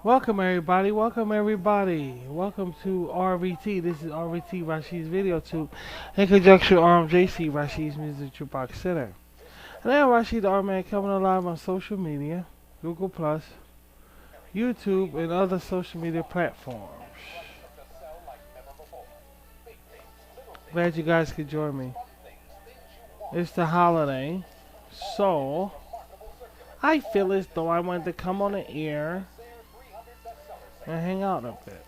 Welcome everybody, welcome everybody. Welcome to RVT. This is RVT Rashid's Video Tube in conjunction with RMJC Rashid's Music Jukebox Center. And I am Rashid the Art Man coming alive on social media, Google Plus, YouTube, and other social media platforms. Glad you guys could join me. It's the holiday, so I feel as though I wanted to come on the air and hang out a bit.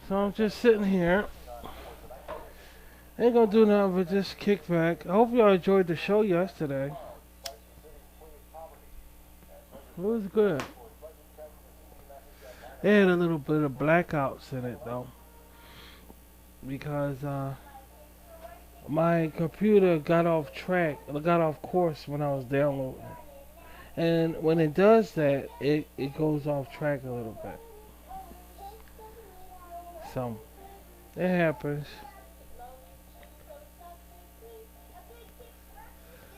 So I'm just sitting here. Ain't gonna do nothing but just kick back. I hope y'all enjoyed the show yesterday. It was good. They had a little bit of blackouts in it though, because my computer got off track, got off course when I was downloading. And when it does that, it goes off track a little bit. So, it happens.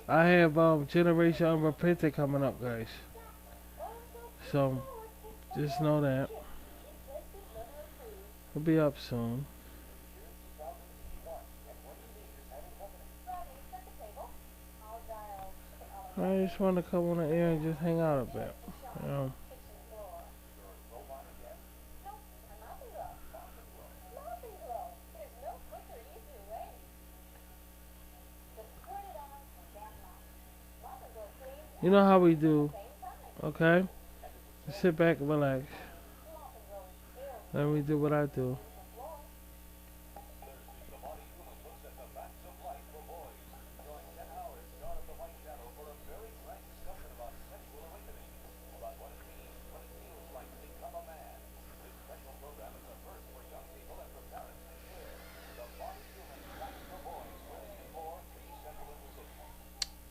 I have Generation Unrepentant coming up, guys. So, just know that. It'll be up soon. I just want to come on the air and just hang out a bit. You know. You know how we do, okay? Sit back and relax. Let me do what I do.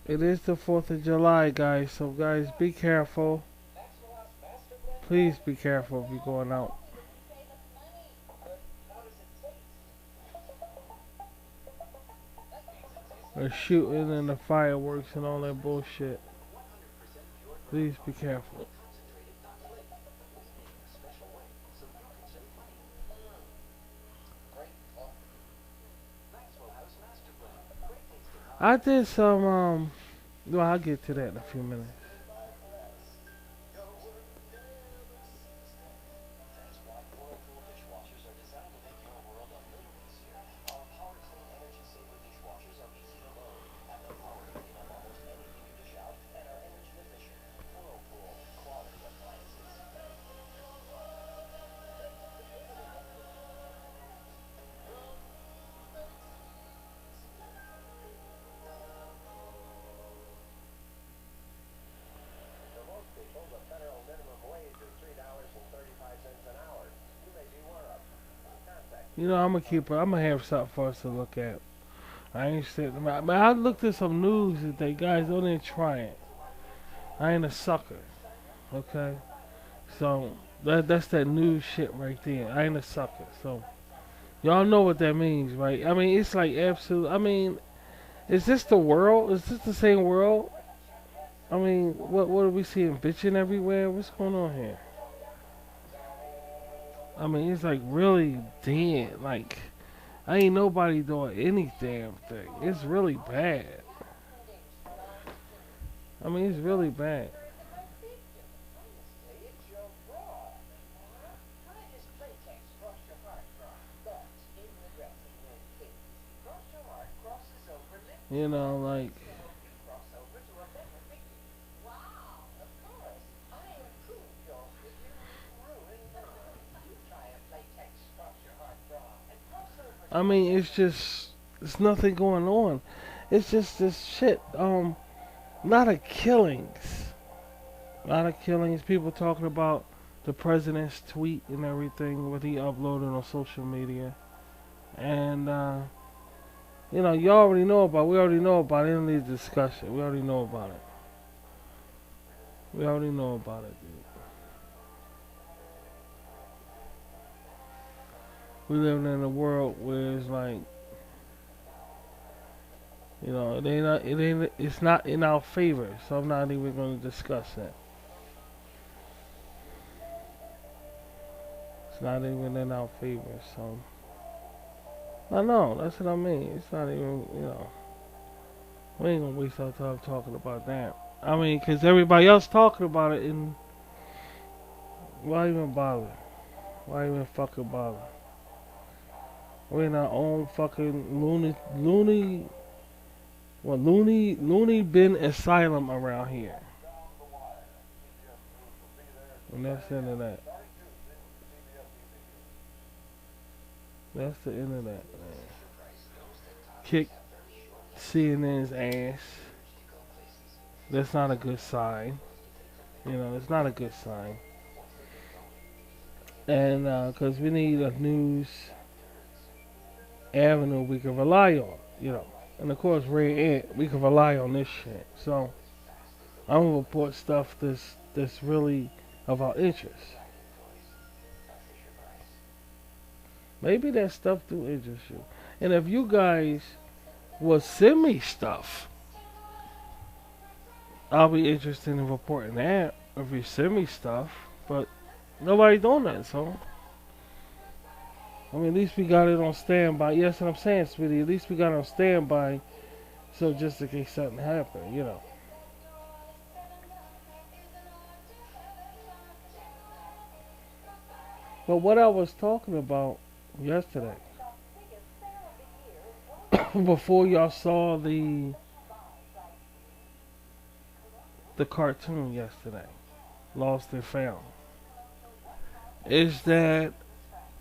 It is the 4th of July, guys, so guys, be careful. Please be careful if you're going out. Or shooting and the fireworks and all that bullshit. Please be careful. I did some, well, I'll get to that in a few minutes. You know, I'm gonna have something for us to look at. I ain't sitting. I looked at some news today, guys. Don't even try it. I ain't a sucker, okay? So that's that news shit right there. I ain't a sucker. So y'all know what that means, right? I mean, it's like absolute. I mean, is this the world? Is this the same world? I mean, what are we seeing? Bitching everywhere? What's going on here? I mean, it's like really dead. Like, I ain't nobody doing any damn thing. It's really bad. I mean, it's really bad. You know, like, I mean, it's nothing going on. It's just this shit. Lot of killings. A lot of killings. People talking about the president's tweet and everything, what he uploaded on social media. And, you know, you already know about we already know about it. It don't need discussion. We already know about it. We already know about it, dude. We live in a world where it's like, it's not in our favor. So I'm not even going to discuss that. It's not even in our favor. So I know that's what I mean. It's not even, we ain't gonna waste our time talking about that. I mean, 'cause everybody else talking about it, and why even bother? Why even fucking bother? We're in our own fucking loony bin asylum around here. And that's the end of that. That's the end of that, man. Kick CNN's ass. That's not a good sign. It's not a good sign. And because we need a news avenue we can rely on. And of course, we can rely on this shit. So I'm gonna report stuff that's really of our interest. Maybe that stuff do interest you. And if you guys will send me stuff, I'll be interested in reporting that. If you send me stuff, but nobody doing that, so I mean, at least we got it on standby. Yes, what I'm saying, sweetie. At least we got it on standby, so just in case something happened. But what I was talking about yesterday, before y'all saw the cartoon yesterday, Lost and Found, is that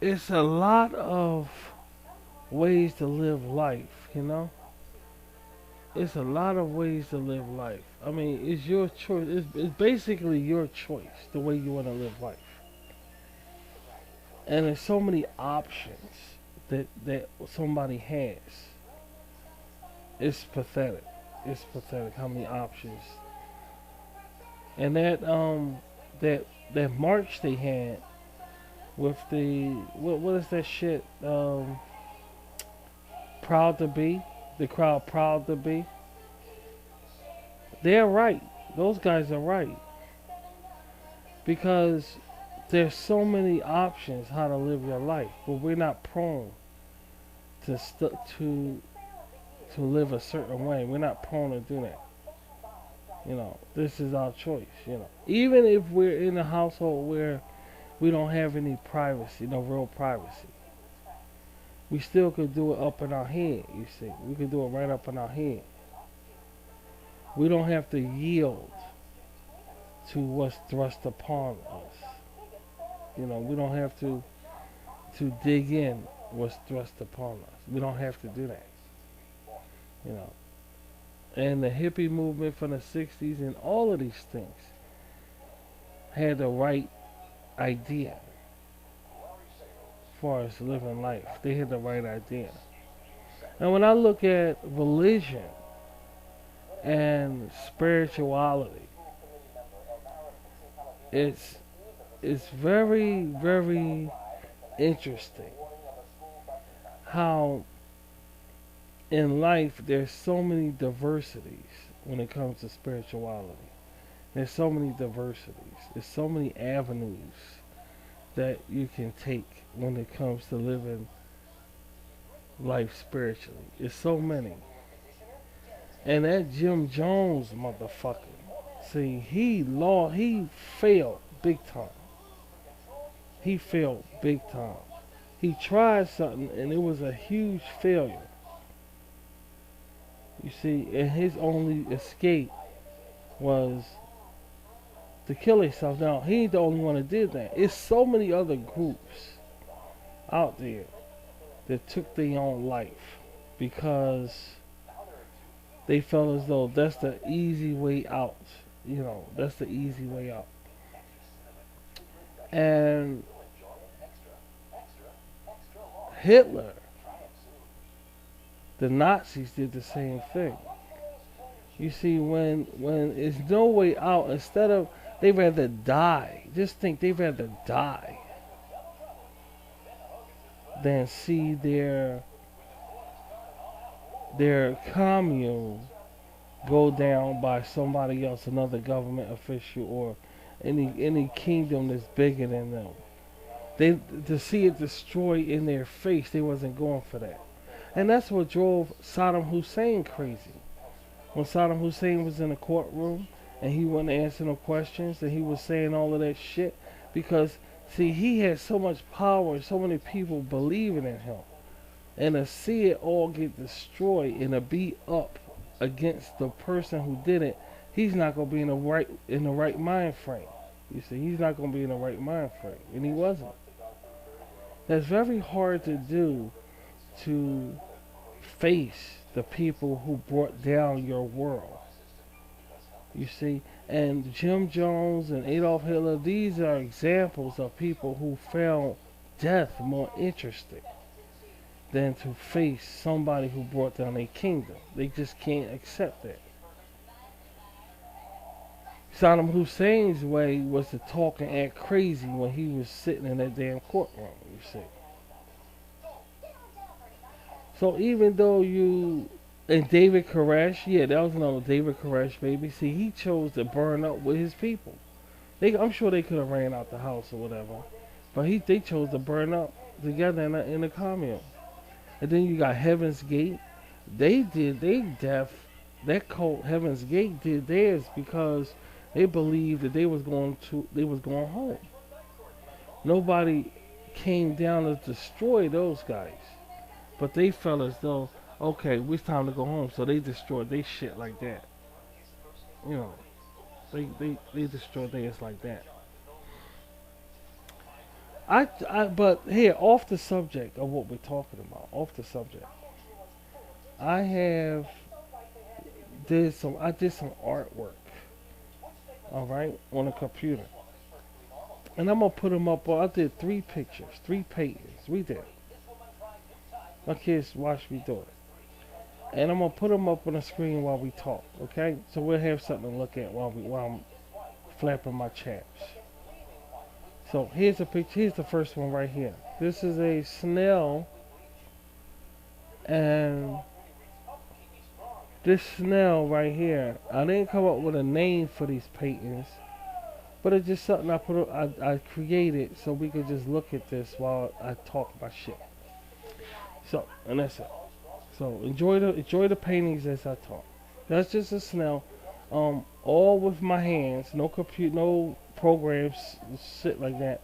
it's a lot of ways to live life. It's a lot of ways to live life. I mean, it's your choice. It's basically your choice, the way you want to live life. And there's so many options that somebody has. It's pathetic. It's pathetic how many options. And that march they had with the what is that shit? Proud to be, the crowd proud to be. They're right. Those guys are right, because there's so many options how to live your life, but we're not prone to live a certain way. We're not prone to do that. This is our choice. Even if we're in a household where we don't have any privacy, no real privacy, we still could do it up in our head. You see, we could do it right up in our head. We don't have to yield to what's thrust upon us. We don't have to dig in what's thrust upon us. We don't have to do that. And the hippie movement from the 60s and all of these things had the right idea as far as living life. They had the right idea. And when I look at religion and spirituality, it's very, very interesting how in life there's so many diversities when it comes to spirituality. There's so many diversities. There's so many avenues that you can take when it comes to living life spiritually. It's so many. And that Jim Jones motherfucker, see, he failed big time. He failed big time. He tried something and it was a huge failure. You see, and his only escape was to kill himself. Now, he ain't the only one that did that. It's so many other groups out there that took their own life because they felt as though that's the easy way out. That's the easy way out. And Hitler, the Nazis did the same thing. You see, when there's no way out, instead of, they'd rather die. Just think, they'd rather die than see their commune go down by somebody else, another government official or any kingdom that's bigger than them. They to see it destroyed in their face, they wasn't going for that. And that's what drove Saddam Hussein crazy. When Saddam Hussein was in the courtroom and he wasn't answering no questions and he was saying all of that shit because see he had so much power and so many people believing in him. And to see it all get destroyed and to be up against the person who did it, he's not gonna be in the right mind frame. You see, he's not gonna be in the right mind frame. And he wasn't. That's very hard to do, to face the people who brought down your world. You see, and Jim Jones and Adolf Hitler, these are examples of people who found death more interesting than to face somebody who brought down a kingdom. They just can't accept that. Saddam Hussein's way was to talk and act crazy when he was sitting in that damn courtroom, you see. So even though and David Koresh, yeah, that was another David Koresh, baby. See, he chose to burn up with his people. I'm sure they could have ran out the house or whatever, but they chose to burn up together in a commune. And then you got Heaven's Gate. That cult Heaven's Gate did theirs because they believed that they was going home. Nobody came down to destroy those guys. But they felt as though, okay, it's time to go home, so they destroyed their shit like that. You know, they destroyed theirs like that. But here, off the subject of what we're talking about, off the subject, I did some artwork, all right, on a computer, and I'm gonna put them up. I did 3 pictures, 3 paintings. We did. My kids watched me do it, and I'm gonna put them up on the screen while we talk. Okay, so we'll have something to look at while I'm flapping my chaps. So here's a picture. Here's the first one right here. This is a snail, and this snail right here. I didn't come up with a name for these paintings, but it's just something I created so we could just look at this while I talk about shit. So, and that's it. So enjoy the paintings as I talk. That's just a snail, all with my hands. No programs, shit like that.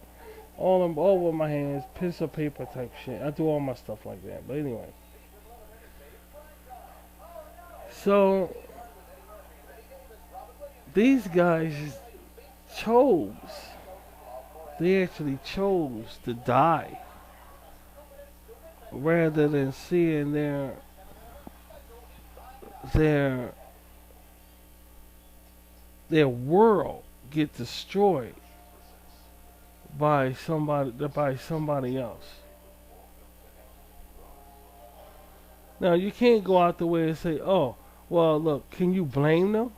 All with my hands, pencil paper type shit. I do all my stuff like that. But anyway, so these guys they actually chose to die rather than seeing their world get destroyed by somebody else. Now you can't go out the way and say, "Oh, well, look, can you blame them?"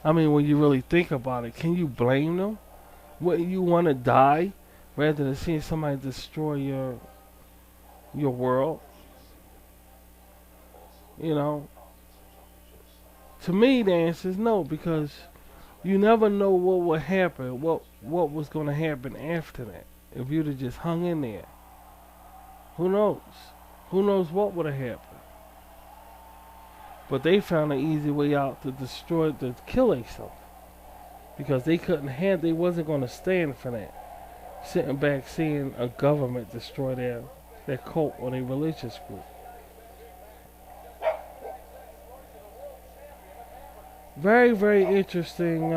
I mean, when you really think about it, can you blame them? Wouldn't you want to die rather than seeing somebody destroy your world? You know. To me, the answer is no, because you never know what would happen, what was going to happen after that. If you'd have just hung in there, who knows? Who knows what would have happened? But they found an easy way out to kill themselves, because they wasn't going to stand for that. Sitting back seeing a government destroy their cult or their religious group. Very, very interesting.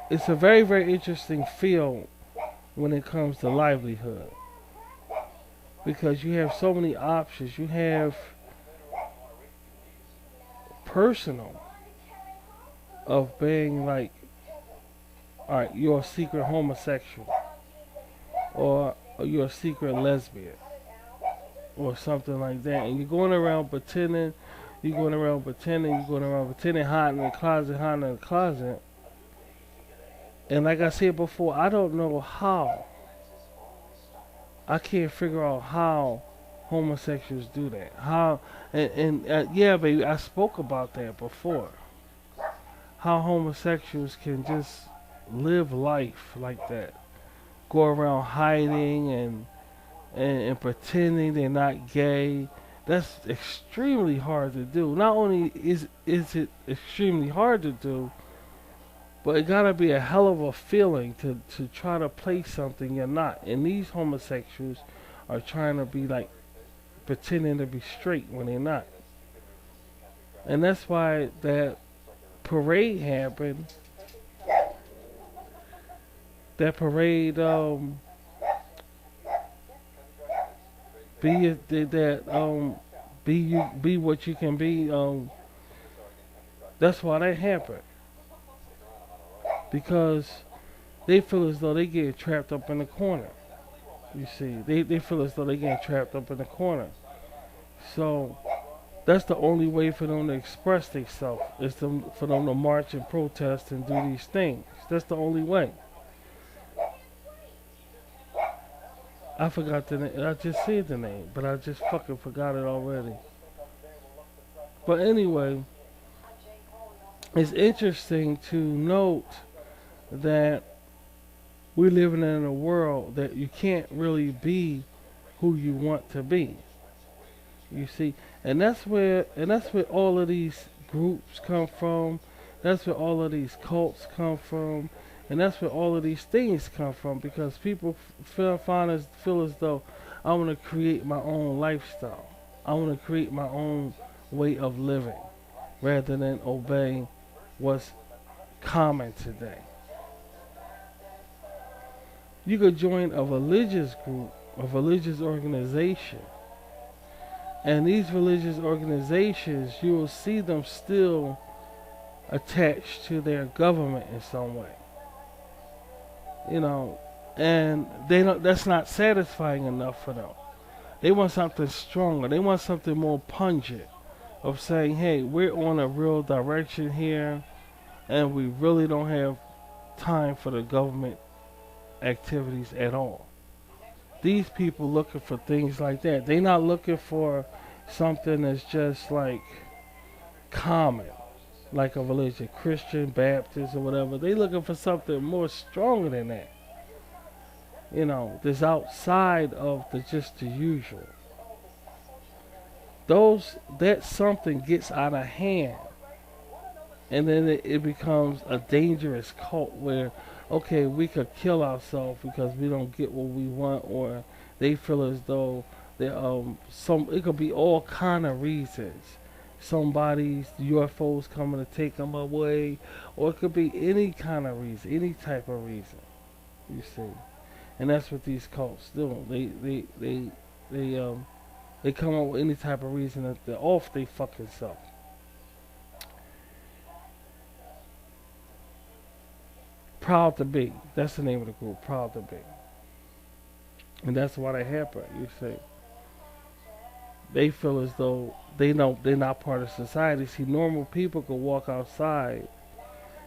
It's a very, very interesting field when it comes to livelihood, because you have so many options. You have personal of being like, alright, you're a secret homosexual, or you're a secret lesbian, or something like that, and you're going around pretending, hiding in the closet. And like I said before, I don't know how I can't figure out how homosexuals do that. How and yeah, baby, I spoke about that before. How homosexuals can just live life like that, go around hiding and pretending they're not gay. That's extremely hard to do. Not only is it extremely hard to do, but it gotta be a hell of a feeling to try to play something you're not. And these homosexuals are trying to be like pretending to be straight when they're not. And that's why that parade happened. That parade, be what you can be. That's why that happened because they feel as though they get trapped up in the corner. You see, they feel as though they get trapped up in the corner. So that's the only way for them to express themselves is for them to march and protest and do these things. That's the only way. I forgot the name. I just said the name, but I just fucking forgot it already. But anyway, it's interesting to note that we're living in a world that you can't really be who you want to be. You see, and that's where all of these groups come from. That's where all of these cults come from, and that's where all of these things come from. Because people feel as though I want to create my own lifestyle. I want to create my own way of living, rather than obey what's common today. You could join a religious group, a religious organization. And these religious organizations, you will see them still attached to their government in some way. You know, and they don't, that's not satisfying enough for them. They want something stronger. They want something more pungent of saying, hey, we're on a real direction here and we really don't have time for the government activities at all. These people looking for things like that. They're not looking for something that's just like common, like a religion, Christian, Baptist, or whatever. They looking for something more stronger than that. You know, that's outside of just the usual. That something gets out of hand, and then it becomes a dangerous cult where, okay, we could kill ourselves because we don't get what we want, or they feel as though it could be all kind of reasons. Somebody's UFOs coming to take them away, or it could be any kind of reason, any type of reason. You see, and that's what these cults do. They come up with any type of reason that they're off they fucking self. Proud to be. That's the name of the group. Proud to be. And that's why they happen. You see, they feel as though they know they're not part of society. See, normal people could walk outside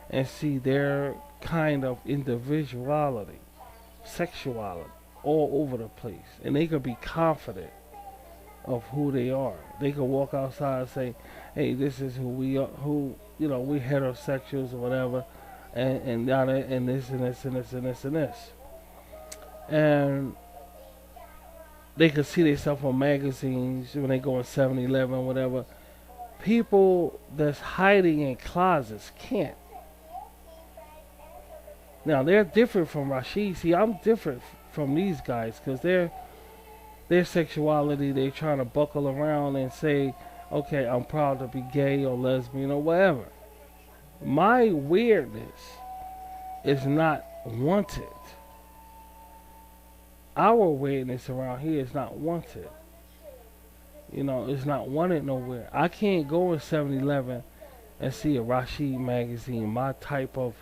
and see their kind of individuality, sexuality, all over the place, and they could be confident of who they are. They could walk outside and say, "Hey, this is who we are. Who we heterosexuals or whatever." And down there, and this and this and this and this and this, and they could see themselves on magazines when they go in 7-Eleven or whatever. People that's hiding in closets can't. Now they're different from Rashid. See, I'm different from these guys because their sexuality, they're trying to buckle around and say, okay, I'm proud to be gay or lesbian or whatever. My weirdness is not wanted. Our weirdness around here is not wanted. It's not wanted nowhere. I can't go in 7-Eleven and see a Rashid magazine, my type of,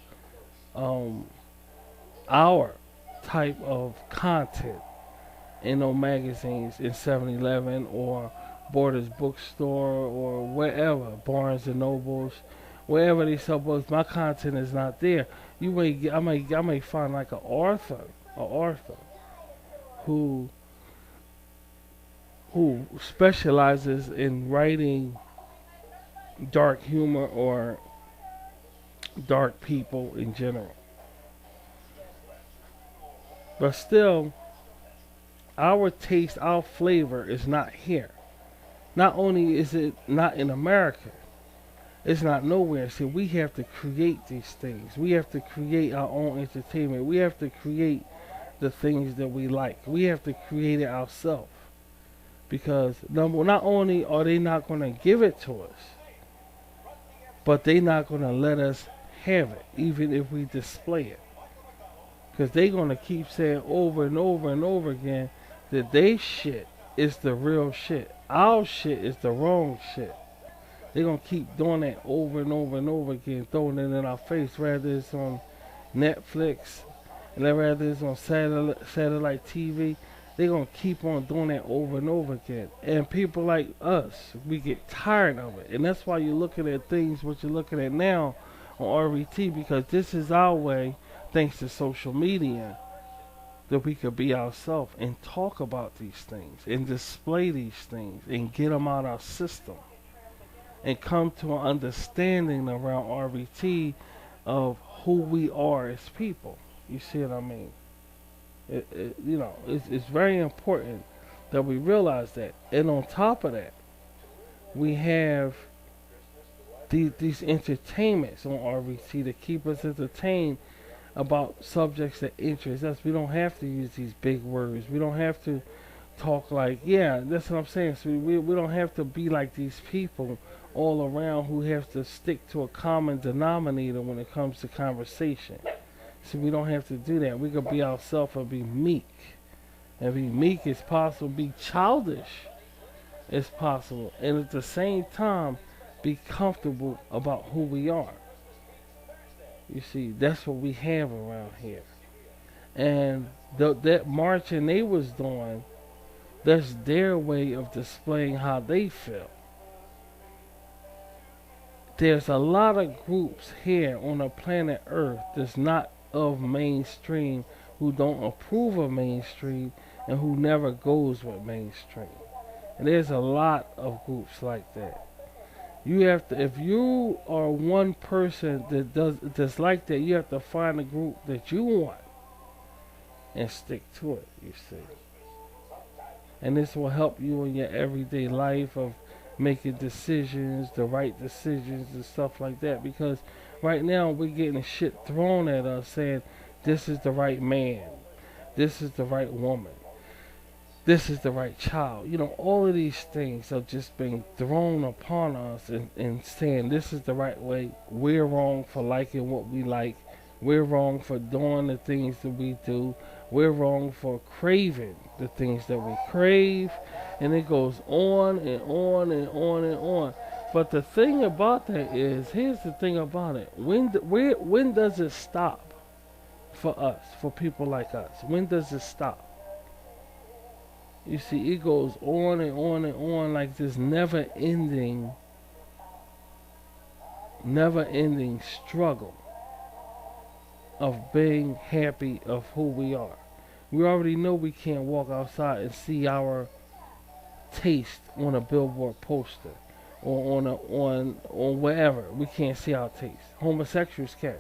our type of content in no magazines in 7-Eleven or Borders Bookstore or wherever, Barnes and Nobles. Wherever they sell books, my content is not there. I may find like an author who who specializes in writing dark humor or dark people in general. But still, our taste, our flavor is not here. Not only is it not in America, it's not nowhere. So we have to create these things. We have to create our own entertainment. We have to create the things that we like. We have to create it ourselves. Because not only are they not going to give it to us, but they're not going to let us have it, even if we display it. Because they're going to keep saying over and over and over again that they shit is the real shit. Our shit is the wrong shit. They're going to keep doing that over and over and over again, throwing it in our face, whether it's on Netflix, and whether it's on satellite TV. They're going to keep on doing that over and over again. And people like us, we get tired of it. And that's why you're looking at things, what you're looking at now on RET, because this is our way, thanks to social media, that we could be ourselves and talk about these things and display these things and get them out our system and come to an understanding around RET of who we are as people. You see what I mean? It's very important that we realize that. And on top of that, we have these entertainments on RET to keep us entertained about subjects that interest us. We don't have to use these big words. We don't have to talk like, yeah, that's what I'm saying. So we don't have to be like these people all around who have to stick to a common denominator when it comes to conversation. So we don't have to do that. We could be ourselves and be meek. And be meek as possible, be childish as possible. And at the same time, be comfortable about who we are. You see, that's what we have around here. And that marching they was doing, that's their way of displaying how they feel. There's a lot of groups here on the planet Earth that's not of mainstream, who don't approve of mainstream, and who never goes with mainstream. And there's a lot of groups like that. You have to, if you are one person that's like that, you have to find a group that you want and stick to it, you see. And this will help you in your everyday life of making decisions, the right decisions and stuff like that. Because right now we're getting shit thrown at us saying this is the right man, this is the right woman, this is the right child. You know, all of these things are just being thrown upon us and saying this is the right way. We're wrong for liking what we like. We're wrong for doing the things that we do. We're wrong for craving the things that we crave. And it goes on and on and on and on. But the thing about that is, here's the thing about it. When does it stop for us, for people like us? When does it stop? You see, it goes on and on and on like this never-ending struggle of being happy of who we are. We already know we can't walk outside and see our taste on a billboard poster or on wherever. We can't see our taste. Homosexuals can.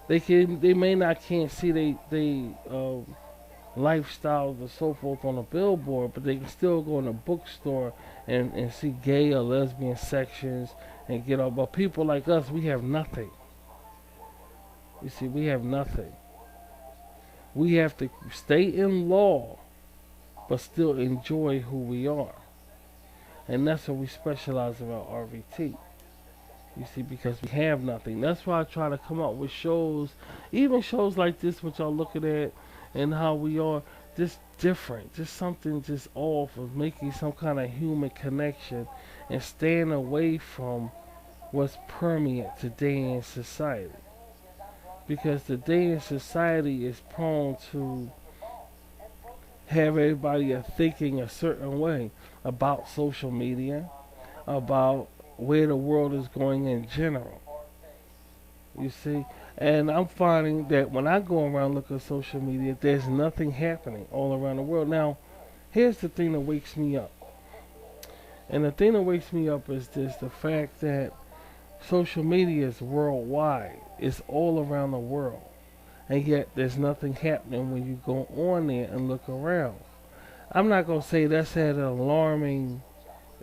They may not can't see they lifestyles and so forth on a billboard, but they can still go in a bookstore and see gay or lesbian sections and get up. But people like us, we have nothing. You see, we have nothing. We have to stay in law, but still enjoy who we are. And that's what we specialize about RVT. You see, because we have nothing. That's why I try to come up with shows, even shows like this, which y'all looking at, and how we are just different, just something just off of making some kind of human connection and staying away from what's permeant today in society. Because today in society is prone to have everybody thinking a certain way about social media, about where the world is going in general. You see? And I'm finding that when I go around looking at social media, there's nothing happening all around the world. Now, Here's the thing that wakes me up. And the thing that wakes me up is this, the fact that social media is worldwide. It's all around the world. And yet there's nothing happening when you go on there and look around. I'm not going to say that's alarming.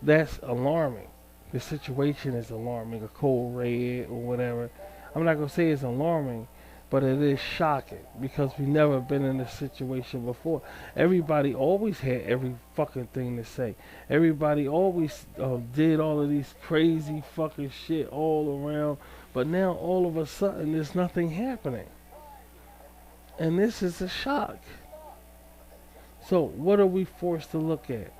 The situation is alarming, a cold red or whatever. I'm not going to say it's alarming, but it is shocking because we've never been in this situation before. Everybody always had every fucking thing to say. Everybody always did all of these crazy fucking shit all around, but now all of a sudden there's nothing happening. And this is a shock. So what are we forced to look at?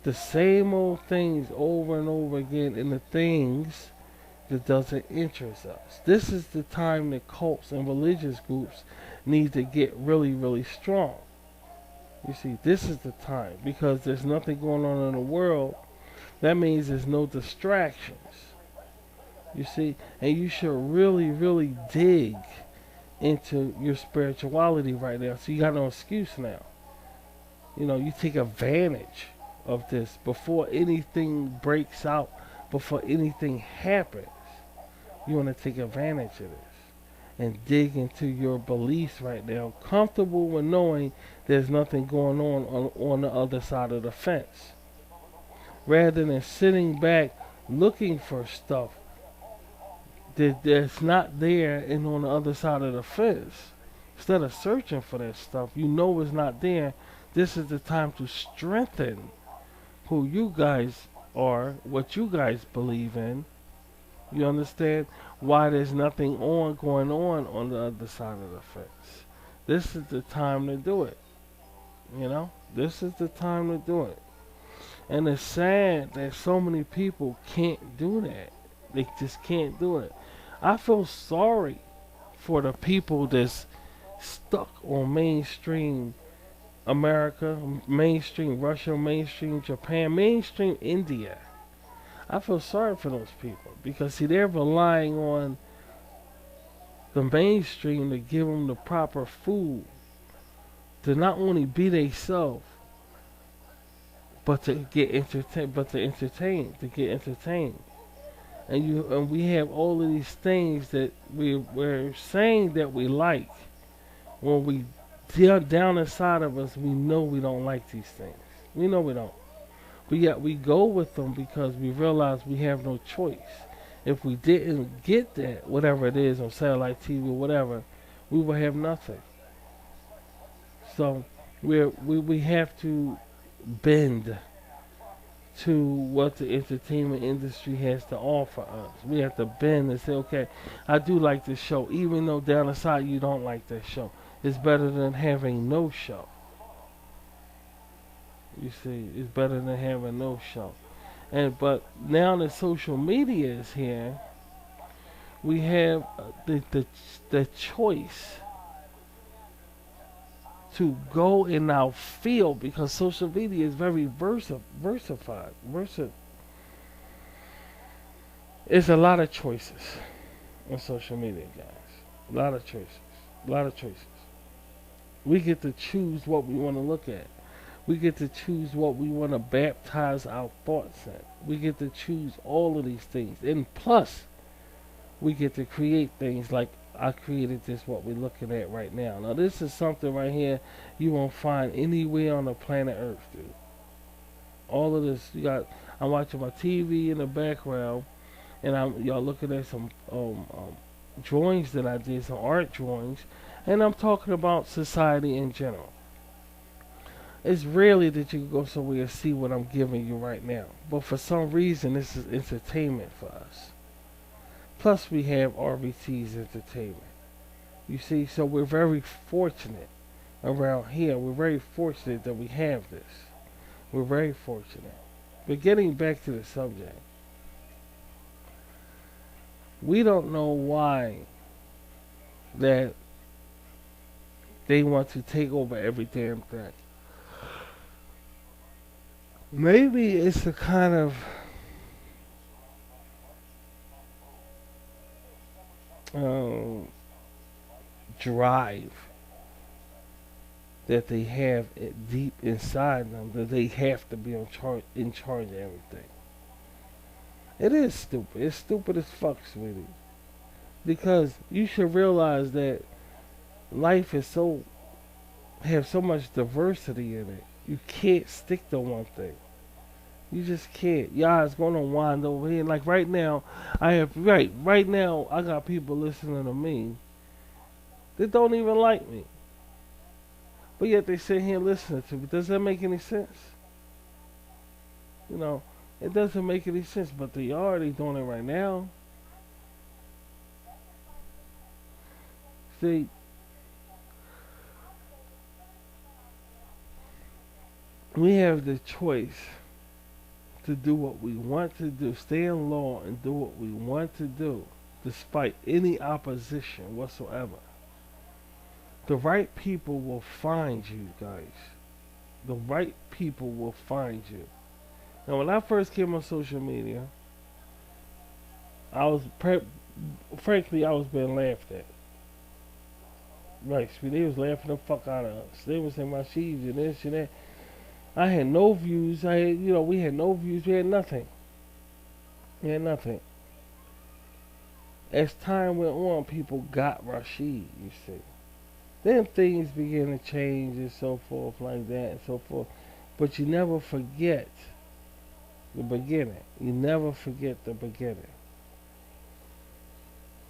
The same old things over and over again, and the things that doesn't interest us. This is the time that cults and religious groups need to get really, really strong. You see, this is the time because there's nothing going on in the world. That means there's no distractions. You see, and you should really, really dig into your spirituality right now. So you got no excuse now. You know, you take advantage of this before anything breaks out, before anything happens. You want to take advantage of this and dig into your beliefs right now, comfortable with knowing there's nothing going on the other side of the fence. Rather than sitting back looking for stuff that's not there and on the other side of the fence. Instead of searching for that stuff, you know it's not there. This is the time to strengthen who you guys are, what you guys believe in. You understand why there's nothing going on the other side of the fence. This is the time to do it. You know, this is the time to do it. And it's sad that so many people can't do that. They just can't do it. I feel sorry for the people that's stuck on mainstream America, mainstream Russia, mainstream Japan, mainstream India. I feel sorry for those people because, see, they're relying on the mainstream to give them the proper food to not only be themselves, but to get to get entertained. And we have all of these things that we're saying that we like. When we down inside of us, we know we don't like these things. We know we don't. But yet we go with them because we realize we have no choice. If we didn't get that, whatever it is on satellite TV or whatever, we would have nothing. So we have to bend to what the entertainment industry has to offer us. We have to bend and say, okay, I do like this show, even though down the side you don't like that show. It's better than having no show. You see, it's better than having no show. But now that social media is here, we have the choice to go in our field because social media is very versified. It's a lot of choices on social media, guys. A lot of choices. A lot of choices. We get to choose what we want to look at. We get to choose what we want to baptize our thoughts in. We get to choose all of these things. And plus, we get to create things like I created this, what we're looking at right now. Now, this is something right here you won't find anywhere on the planet Earth, dude. All of this, I'm watching my TV in the background, and y'all looking at some drawings that I did, some art drawings, and I'm talking about society in general. It's rarely that you can go somewhere and see what I'm giving you right now. But for some reason, this is entertainment for us. Plus, we have RBT's entertainment. You see, so we're very fortunate around here. We're very fortunate that we have this. We're very fortunate. But getting back to the subject, we don't know why that they want to take over every damn thing. Maybe it's a kind of drive that they have it deep inside them that they have to be in charge of everything. It is stupid. It's stupid as fuck, sweetie. Because you should realize that life is so have so much diversity in it. You can't stick to one thing. You just can't. Yeah, it's gonna wind over here. Like right now I got people listening to me that don't even like me. But yet they sit here listening to me. Does that make any sense? You know, it doesn't make any sense, but they are. They doing it right now. See, we have the choice to do what we want to do, stay in law and do what we want to do, despite any opposition whatsoever. The right people will find you, guys. The right people will find you. Now, when I first came on social media, I was, frankly, I was being laughed at. Right, they was laughing the fuck out of us. They was saying my sheaves and this and that. I had no views. We had no views. We had nothing. We had nothing. As time went on, people got Rashid, you see. Then things began to change and so forth like that and so forth. But you never forget the beginning. You never forget the beginning.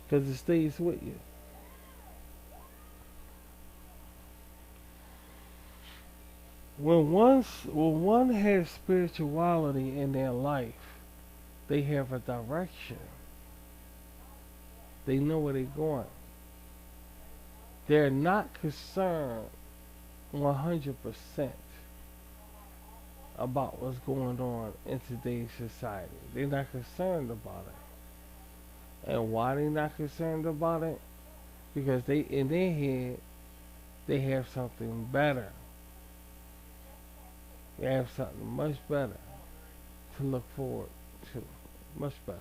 Because it stays with you. When one has spirituality in their life, they have a direction. They know where they're going. They're not concerned 100% about what's going on in today's society. They're not concerned about it. And why they're not concerned about it? Because they, in their head, they have something better. They have something much better to look forward to. Much better.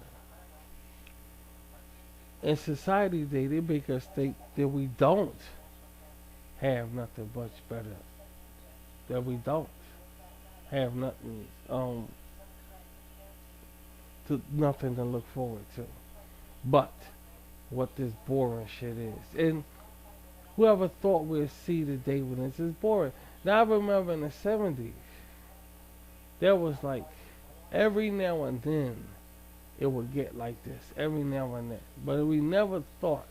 In society today, they make us think that we don't have nothing much better. That we don't have nothing nothing to look forward to. But what this boring shit is. And whoever thought we'd see the day when this is boring. Now I remember in the 70s, there was like every now and then it would get like this. Every now and then. But we never thought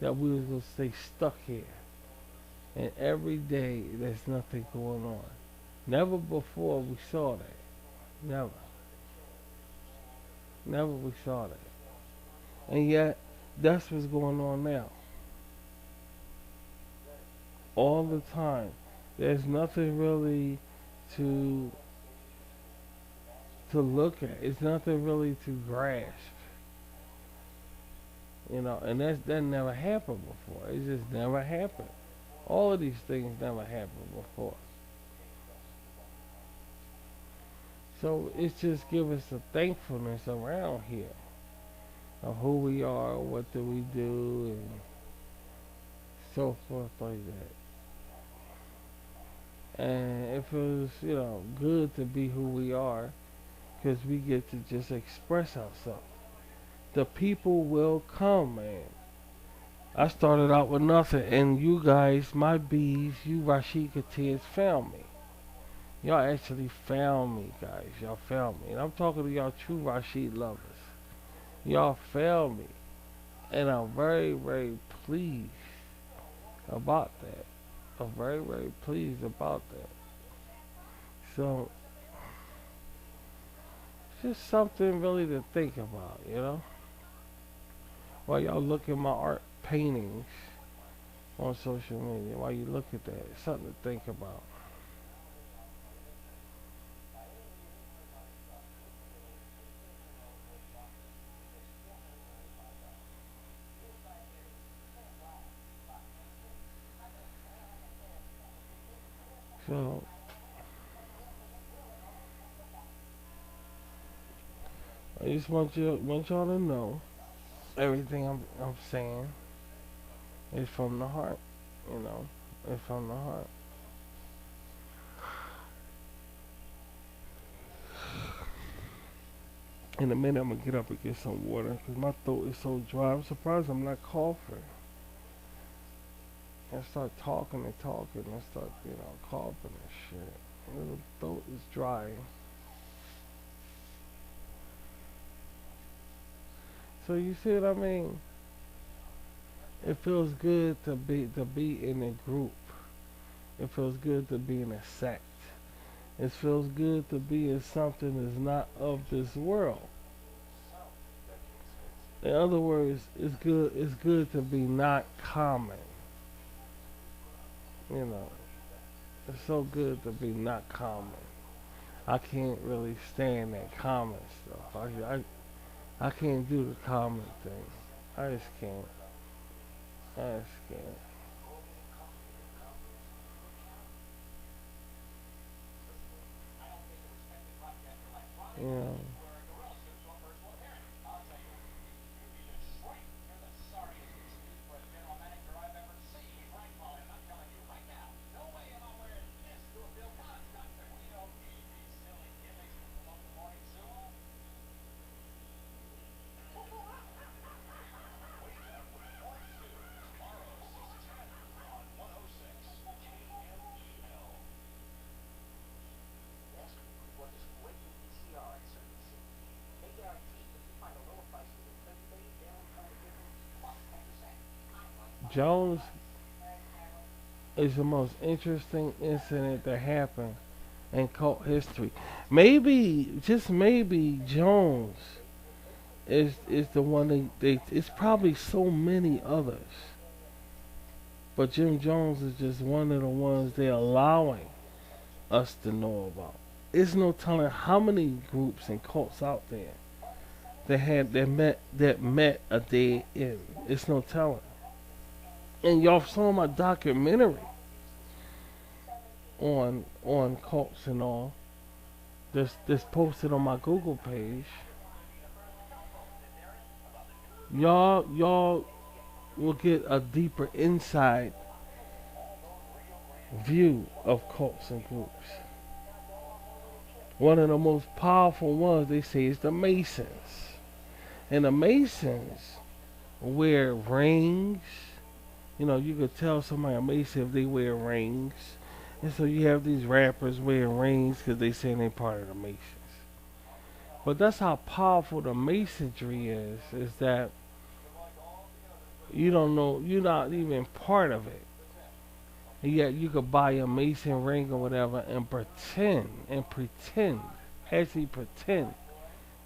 that we was going to stay stuck here. And every day there's nothing going on. Never before we saw that. Never. Never we saw that. And yet, that's what's going on now. All the time. There's nothing really to look at. It's nothing really to grasp. And that never happened before. It just never happened. All of these things never happened before. So it's just give us a thankfulness around here of who we are, what do we do, and so forth like that. And it feels, good to be who we are, because we get to just express ourselves. The people will come, man. I started out with nothing, and you guys, my bees, you Rashid Katir's found me. Y'all actually found me, guys. Y'all found me. And I'm talking to y'all true Rashid lovers. Y'all found me. And I'm very, very pleased about that. I'm very, very pleased about that. So, it's just something really to think about, While y'all look at my art paintings on social media, while you look at that, it's something to think about. So, I just want y'all to know everything I'm saying is from the heart, It's from the heart. In a minute, I'm gonna get up and get some water because my throat is so dry. I'm surprised I'm not coughing. I start talking and talking, and I start, coughing and shit. The throat is dry. So you see what I mean? It feels good to be in a group. It feels good to be in a sect. It feels good to be in something that's not of this world. In other words, it's good to be not common. You know, it's so good to be not common. I can't really stand that common stuff. I can't do the common thing. I just can't. I just can't. You know. Jones is the most interesting incident that happened in cult history. Maybe, just maybe, Jones is the one it's probably so many others. But Jim Jones is just one of the ones they're allowing us to know about. There's no telling how many groups and cults out there that met a dead end. It's no telling. And y'all saw my documentary on cults and all. This posted on my Google page. Y'all will get a deeper inside view of cults and groups. One of the most powerful ones they say is the Masons. And the Masons wear rings. You could tell somebody a Mason if they wear rings. And so you have these rappers wearing rings because they say they're part of the Masons. But that's how powerful the Masonry is that you don't know, you're not even part of it. And yet you could buy a Mason ring or whatever and pretend, actually pretend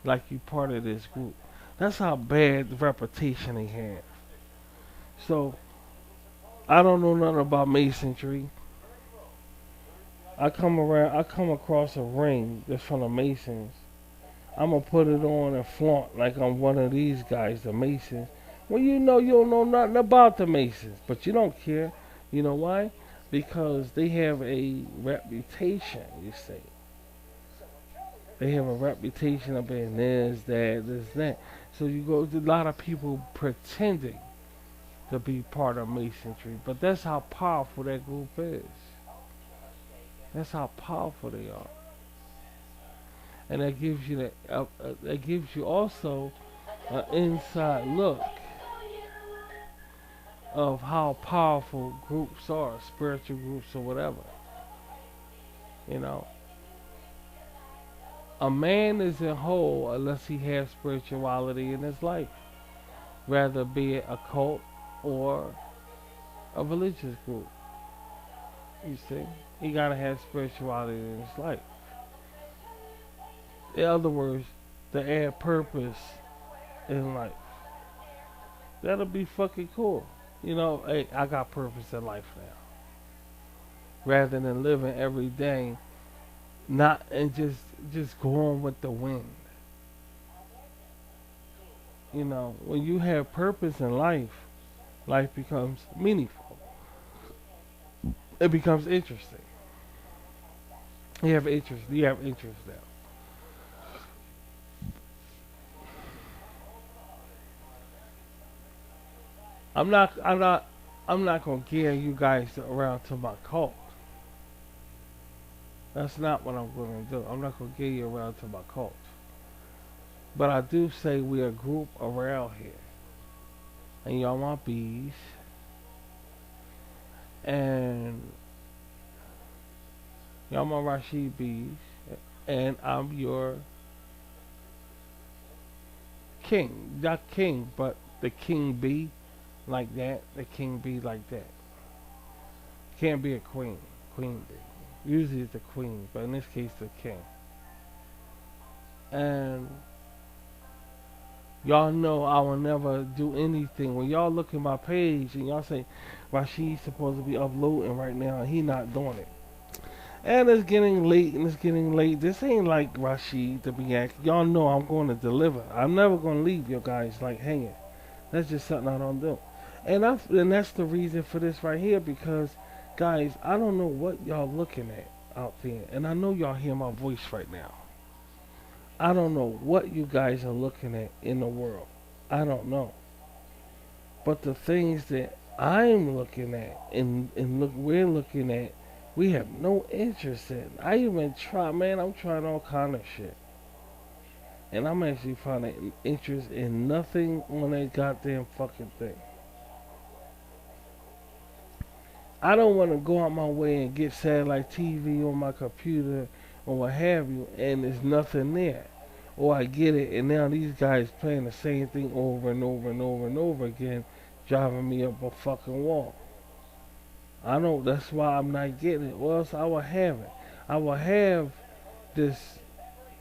like you part of this group. That's how bad the reputation they have. So I don't know nothing about Masonry. I come across a ring that's from the Masons. I'm gonna put it on and flaunt like I'm one of these guys, the Masons. Well, you don't know nothing about the Masons, but you don't care. You know why? Because they have a reputation, you see. They have a reputation of being this, that, this, that. So you go to a lot of people pretending to be part of Masonry, but that's how powerful that group is. That's how powerful they are, and that gives you also an inside look of how powerful groups are, spiritual groups or whatever. You know, a man isn't whole unless he has spirituality in his life, whether be it a cult or a religious group. You see, he gotta have spirituality in his life. In other words, to add purpose in life. That'll be fucking cool. Hey, I got purpose in life now. Rather than living every day not and just going with the wind. When you have purpose in life, life becomes meaningful. It becomes interesting. You have interest now. I'm not gonna gear you guys around to my cult. That's not what I'm gonna do. I'm not gonna gear you around to my cult. But I do say we're a group around here. And y'all my bees. And y'all my Rashid bees. And I'm your king. Not king, but the king bee like that. The king bee like that. Can't be a queen. Queen bee. Usually it's the queen, but in this case the king. And y'all know I will never do anything. When y'all look at my page and y'all say Rashid's supposed to be uploading right now and he not doing it. And it's getting late and it's getting late. This ain't like Rashid to be acting. Y'all know I'm going to deliver. I'm never going to leave you guys like hanging. That's just something I don't do. And that's the reason for this right here, because guys, I don't know what y'all looking at out there. And I know y'all hear my voice right now. I don't know what you guys are looking at in the world. I don't know. But the things that I'm looking at and look we're looking at, we have no interest in. I even try, man, I'm trying all kind of shit. And I'm actually finding interest in nothing on that goddamn fucking thing. I don't want to go out my way and get satellite TV on my computer or what have you, and there's nothing there. Or I get it, and now these guys playing the same thing over and over and over and over again, driving me up a fucking wall. I know that's why I'm not getting it. Or else I will have it. I will have this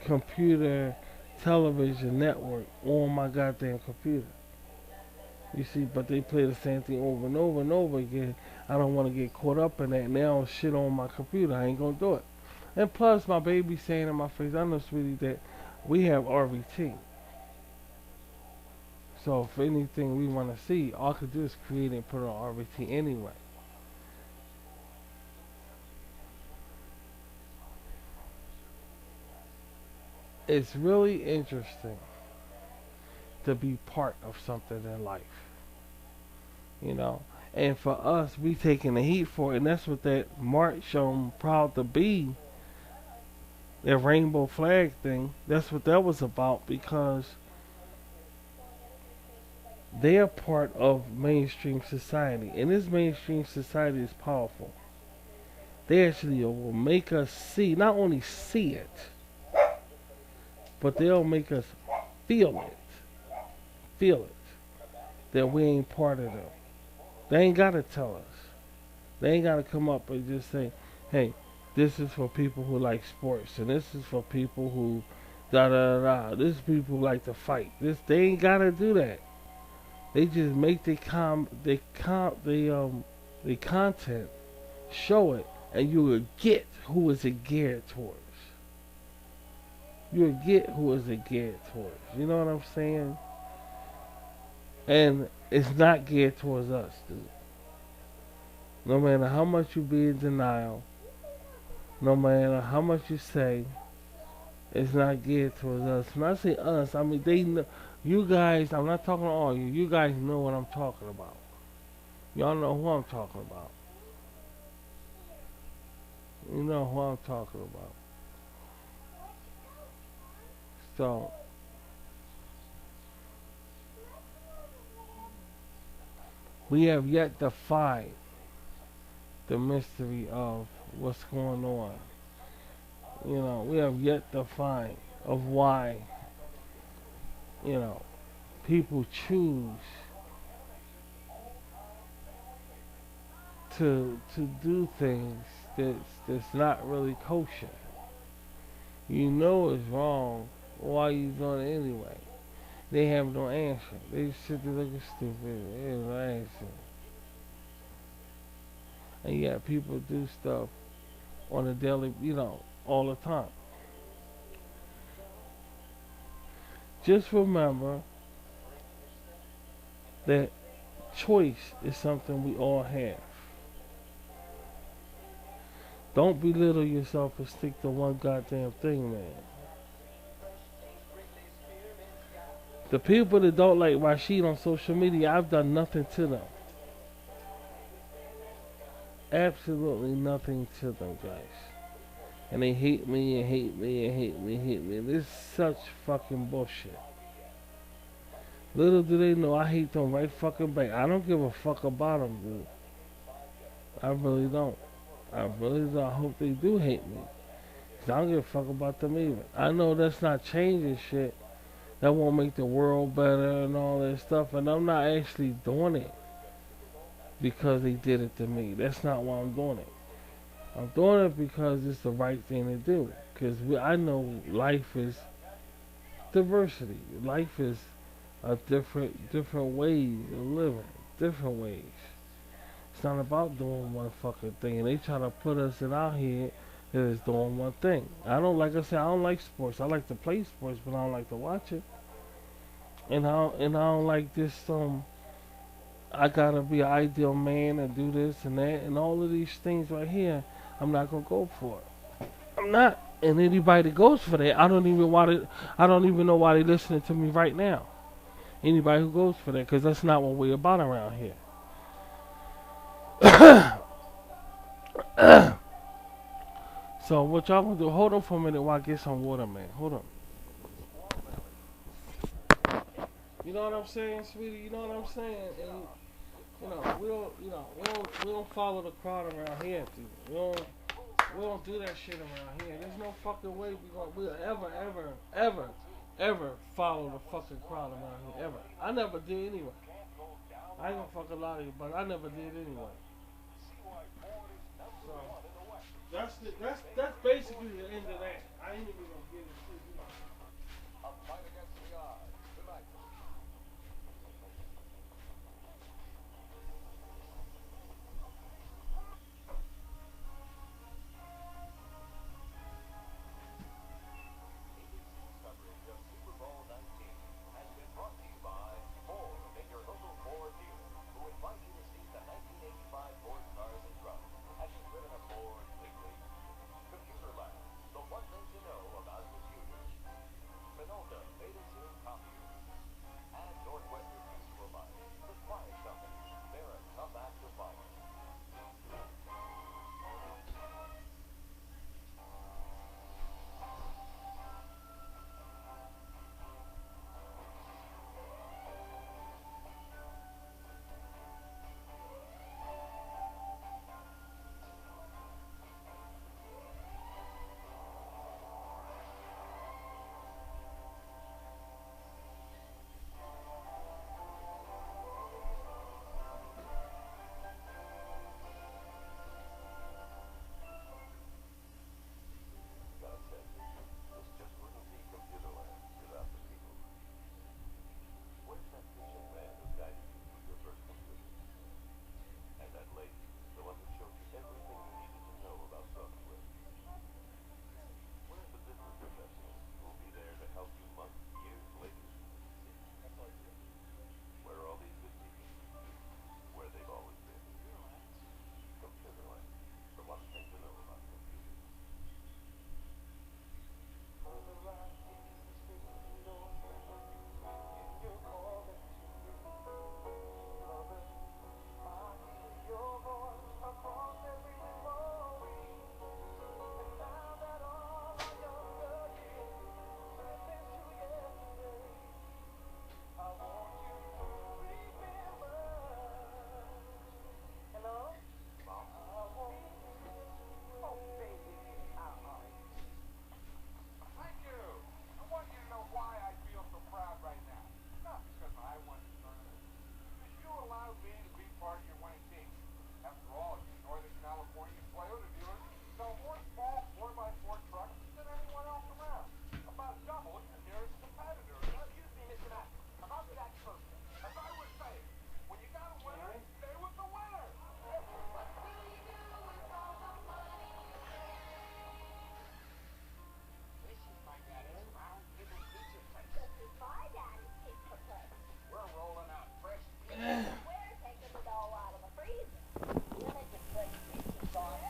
computer television network on my goddamn computer. You see, but they play the same thing over and over and over again. I don't want to get caught up in that. Now shit on my computer. I ain't gonna do it. And plus, my baby saying in my face, I know, sweetie, that we have RVT. So if anything we want to see, all I could do is create and put it on RVT anyway. It's really interesting to be part of something in life. You know? And for us, we taking the heat for it. And that's what that March I'm proud to be, that rainbow flag thing, that's what that was about, because they're part of mainstream society. And this mainstream society is powerful. They actually will make us see, not only see it, but they'll make us feel it. Feel it. That we ain't part of them. They ain't got to tell us. They ain't got to come up and just say, hey, this is for people who like sports, and this is for people who da da da. This is people who like to fight. They ain't got to do that. They just make the content, show it, and you will get who is it geared towards. You'll get who is it geared towards. You know what I'm saying? And it's not geared towards us, dude. No matter how much you be in denial, no matter how much you say, it's not geared towards us. When I say us, I mean they know. You guys, I'm not talking to all you. You guys know what I'm talking about. Y'all know who I'm talking about. You know who I'm talking about. So, we have yet to find the mystery of what's going on. You know, we have yet to find of why, you know, people choose to do things that's not really kosher. You know it's wrong. Why are you doing it anyway? They have no answer. They sit there looking stupid. They have no answer. And yet people do stuff on a daily, you know, all the time. Just remember that choice is something we all have. Don't belittle yourself and stick to one goddamn thing, man. The people that don't like Rashid on social media, I've done nothing to them. Absolutely nothing to them, guys. and they hate me and hate me and hate me and hate me. This is such fucking bullshit. Little do they know I hate them right fucking back. I don't give a fuck about them, dude. I really don't. I really don't. I hope they do hate me. 'Cause I don't give a fuck about them either. I know that's not changing shit. That won't make the world better and all that stuff. And I'm not actually doing it because they did it to me. That's not why I'm doing it. I'm doing it because it's the right thing to do. Because I know life is diversity. Life is a different ways of living. Different ways. It's not about doing one fucking thing. And they try to put us in our head that it's doing one thing. Like I said, I don't like sports. I like to play sports, but I don't like to watch it. And I don't like this I gotta be an ideal man and do this and that and all of these things right here. I'm not gonna go for it. I'm not. And anybody that goes for that, I don't even know why they listening to me right now. Anybody who goes for that, because that's not what we're about around here. So what y'all gonna do? Hold on for a minute while I get some water, man. Hold on. You know what I'm saying, sweetie? You know what I'm saying? And we don't follow the crowd around here, dude. We don't do that shit around here. There's no fucking way we'll ever follow the fucking crowd around here, ever. I never did anyway. I ain't gonna fucking lie to you, but I never did anyway. So that's basically the end of that. I ain't even gonna get into it.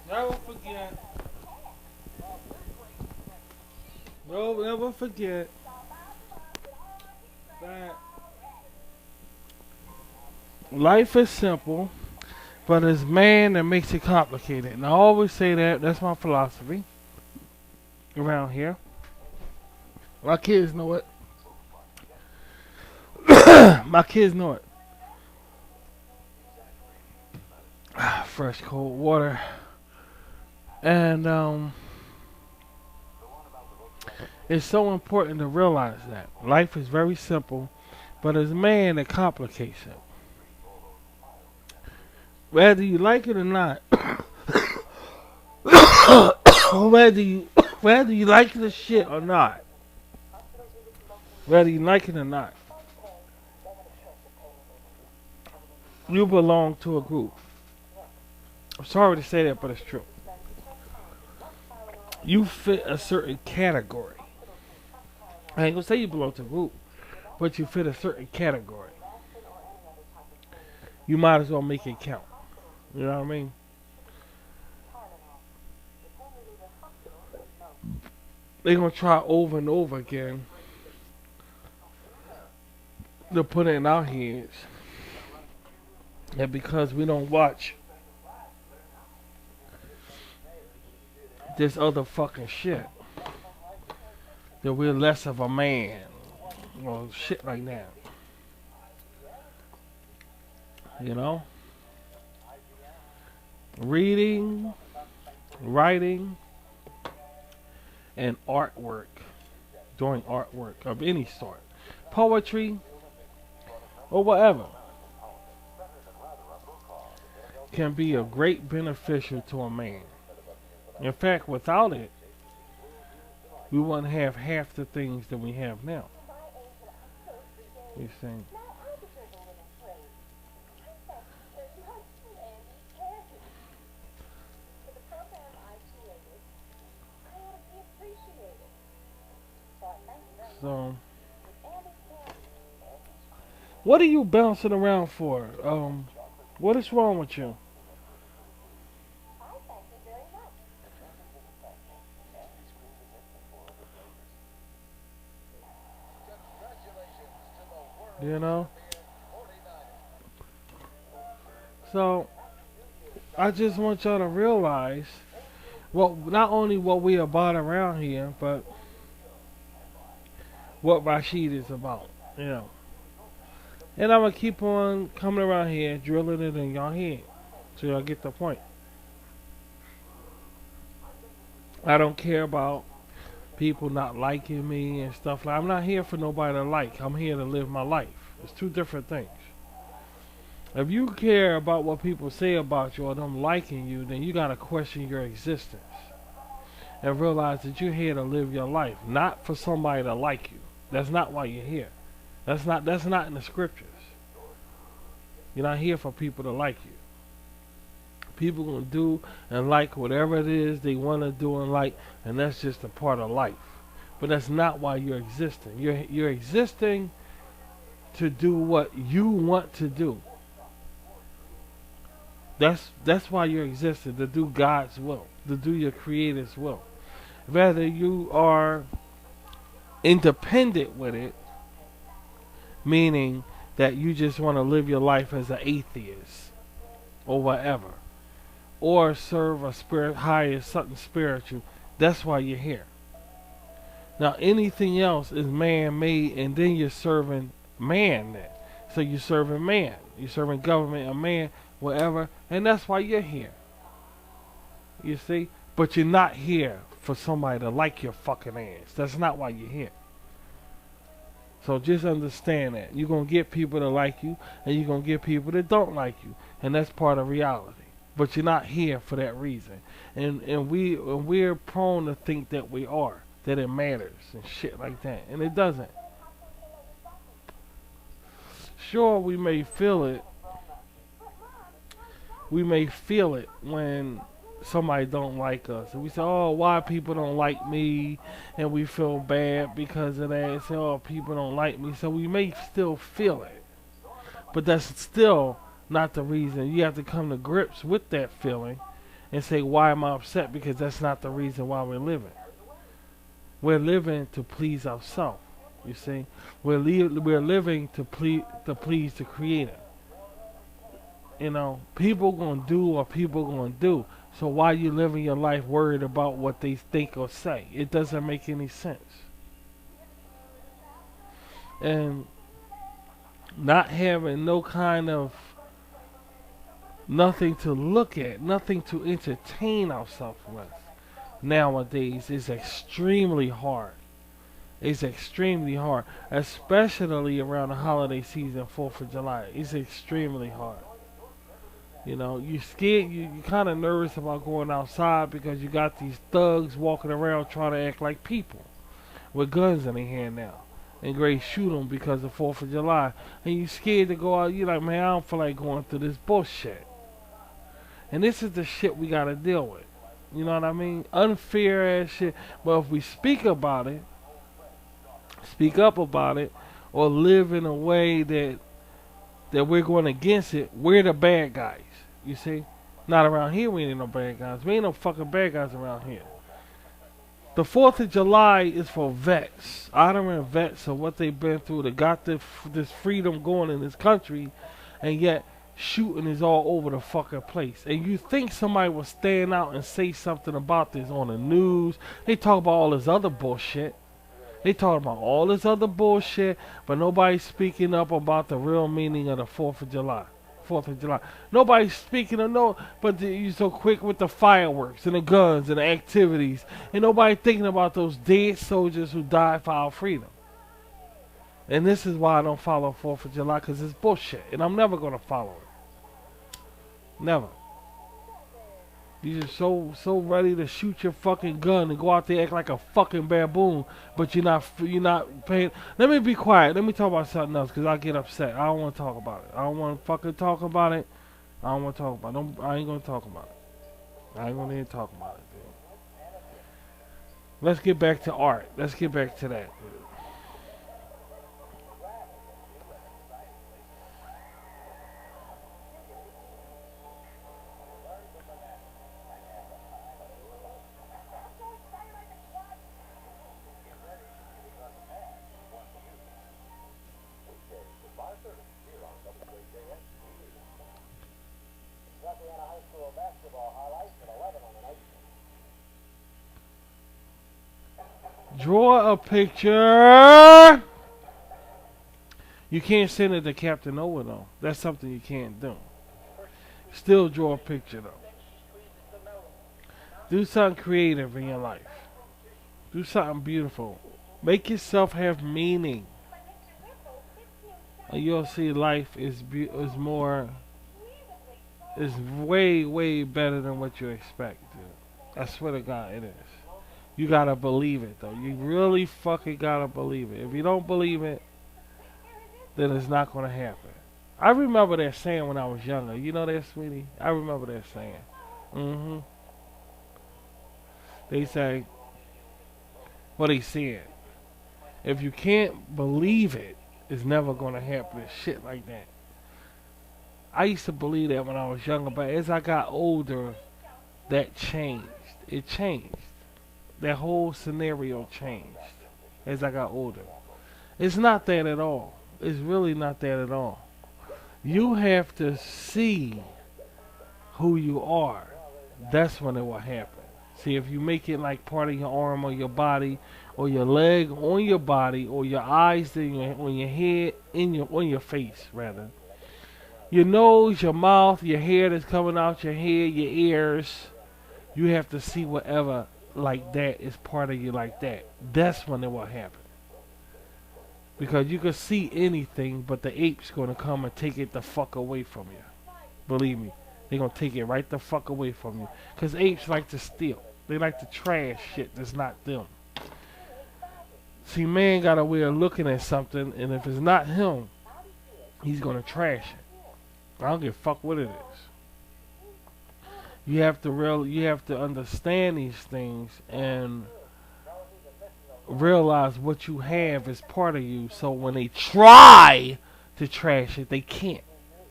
Never forget. Never forget that life is simple, but it's man that makes it complicated. And I always say that. That's my philosophy. around here. My kids know it. My kids know it. Fresh cold water. And it's so important to realize that life is very simple, but as man it complicates it. Whether you like it or not, whether you like the shit or not, whether you like it or not, you belong to a group. I'm sorry to say that, but it's true. You fit a certain category. I ain't gonna say you belong to a group, but you fit a certain category. You might as well make it count. You know what I mean? They're gonna try over and over again to put it in our heads that because we don't watch this other fucking shit, that we're less of a man or shit like that. You know? Reading, writing, and artwork, doing artwork of any sort, poetry or whatever, can be a great beneficial to a man. In fact, without it, we wouldn't have half the things that we have now. You see? So, what are you bouncing around for? What is wrong with you? You know? So, I just want y'all to realize, well, not only what we about around here, but what Rashid is about, you know. And I'm going to keep on coming around here, drilling it in y'all head, so y'all get the point. I don't care about people not liking me and stuff like. I'm not here for nobody to like. I'm here to live my life. It's two different things. If you care about what people say about you or them liking you, then you gotta question your existence and realize that you're here to live your life, not for somebody to like you. That's not why you're here. That's not in the scriptures. You're not here for people to like you. People gonna do and like whatever it is they want to do and like, and that's just a part of life. But that's not why you're existing. You're existing to do what you want to do. That's why you're existing, to do God's will, to do your Creator's will. Whether you are independent with it, meaning that you just want to live your life as an atheist or whatever, or serve a spirit higher, something spiritual, that's why you're here. Now anything else is man-made, and then you're serving man then. So you're serving man, you're serving government, a man, whatever, and that's why you're here. You see? But you're not here for somebody to like your fucking ass. That's not why you're here. So just understand that. You're going to get people that like you, and you're going to get people that don't like you. And that's part of reality. But you're not here for that reason. And we're prone to think that we are. That it matters and shit like that. And it doesn't. Sure, we may feel it. We may feel it when somebody don't like us. And we say, oh, why people don't like me? And we feel bad because of that. And say, oh, people don't like me. So we may still feel it. But that's still not the reason. You have to come to grips with that feeling and say, why am I upset? Because that's not the reason why we're living. We're living to please ourselves. You see? We're living to please the Creator. You know, people gonna do what people gonna do. So why you living your life worried about what they think or say? It doesn't make any sense. And not having no kind of nothing to look at, nothing to entertain ourselves with nowadays is extremely hard. It's extremely hard, especially around the holiday season, 4th of July. It's extremely hard. You know, you scared, you kind of nervous about going outside because you got these thugs walking around trying to act like people with guns in their hand now. And ready to shoot them because of 4th of July. And you scared to go out. You're like, man, I don't feel like going through this bullshit. And this is the shit we got to deal with. You know what I mean? Unfair ass shit. But if we speak about it, speak up about it, or live in a way that we're going against it, we're the bad guys. You see? Not around here, we ain't no bad guys. We ain't no fucking bad guys around here. The 4th of July is for vets. Honoring vets of what they've been through. They got this freedom going in this country, and yet shooting is all over the fucking place. And you think somebody will stand out and say something about this on the news. They talk about all this other bullshit. They talk about all this other bullshit, but nobody's speaking up about the real meaning of the 4th of July. 4th of July. Nobody's speaking of no, but you're so quick with the fireworks and the guns and the activities, and nobody thinking about those dead soldiers who died for our freedom. And this is why I don't follow 4th of July, because it's bullshit, and I'm never going to follow it. Never. You're just so ready to shoot your fucking gun and go out there act like a fucking baboon, but you're not paying. Let me be quiet. Let me talk about something else, because I get upset. I don't want to talk about it. I don't want to fucking talk about it. I don't want to talk about it. I ain't gonna talk about it. I ain't gonna even talk about it, dude. Let's get back to art. Let's get back to that. Draw a picture. You can't send it to Captain Owen though. That's something you can't do. Still draw a picture though. Do something creative in your life. Do something beautiful. Make yourself have meaning. And you'll see life is way better than what you expect, dude. I swear to God it is. You gotta believe it though. You really fucking gotta believe it. If you don't believe it, then it's not gonna happen. I remember that saying when I was younger. You know that, sweetie? I remember that saying. They say, what they said. If you can't believe it, it's never gonna happen. Shit like that. I used to believe that when I was younger, but as I got older, that changed. It changed. That whole scenario changed as I got older. It's not that at all. It's really not that at all. You have to see who you are. That's when it will happen. See, if you make it like part of your arm or your body, or your leg on your body, or your eyes on your head, on your face rather. Your nose, your mouth, your hair that's coming out your head, your ears. You have to see whatever like that is part of you like that. That's when it will happen. Because you can see anything, but the ape's going to come and take it the fuck away from you. Believe me. They're going to take it right the fuck away from you. Because apes like to steal. They like to trash shit that's not them. See, man got a way of looking at something, and if it's not him, he's going to trash it. I don't give a fuck what it is. You have to understand these things and realize what you have is part of you. So when they try to trash it, they can't,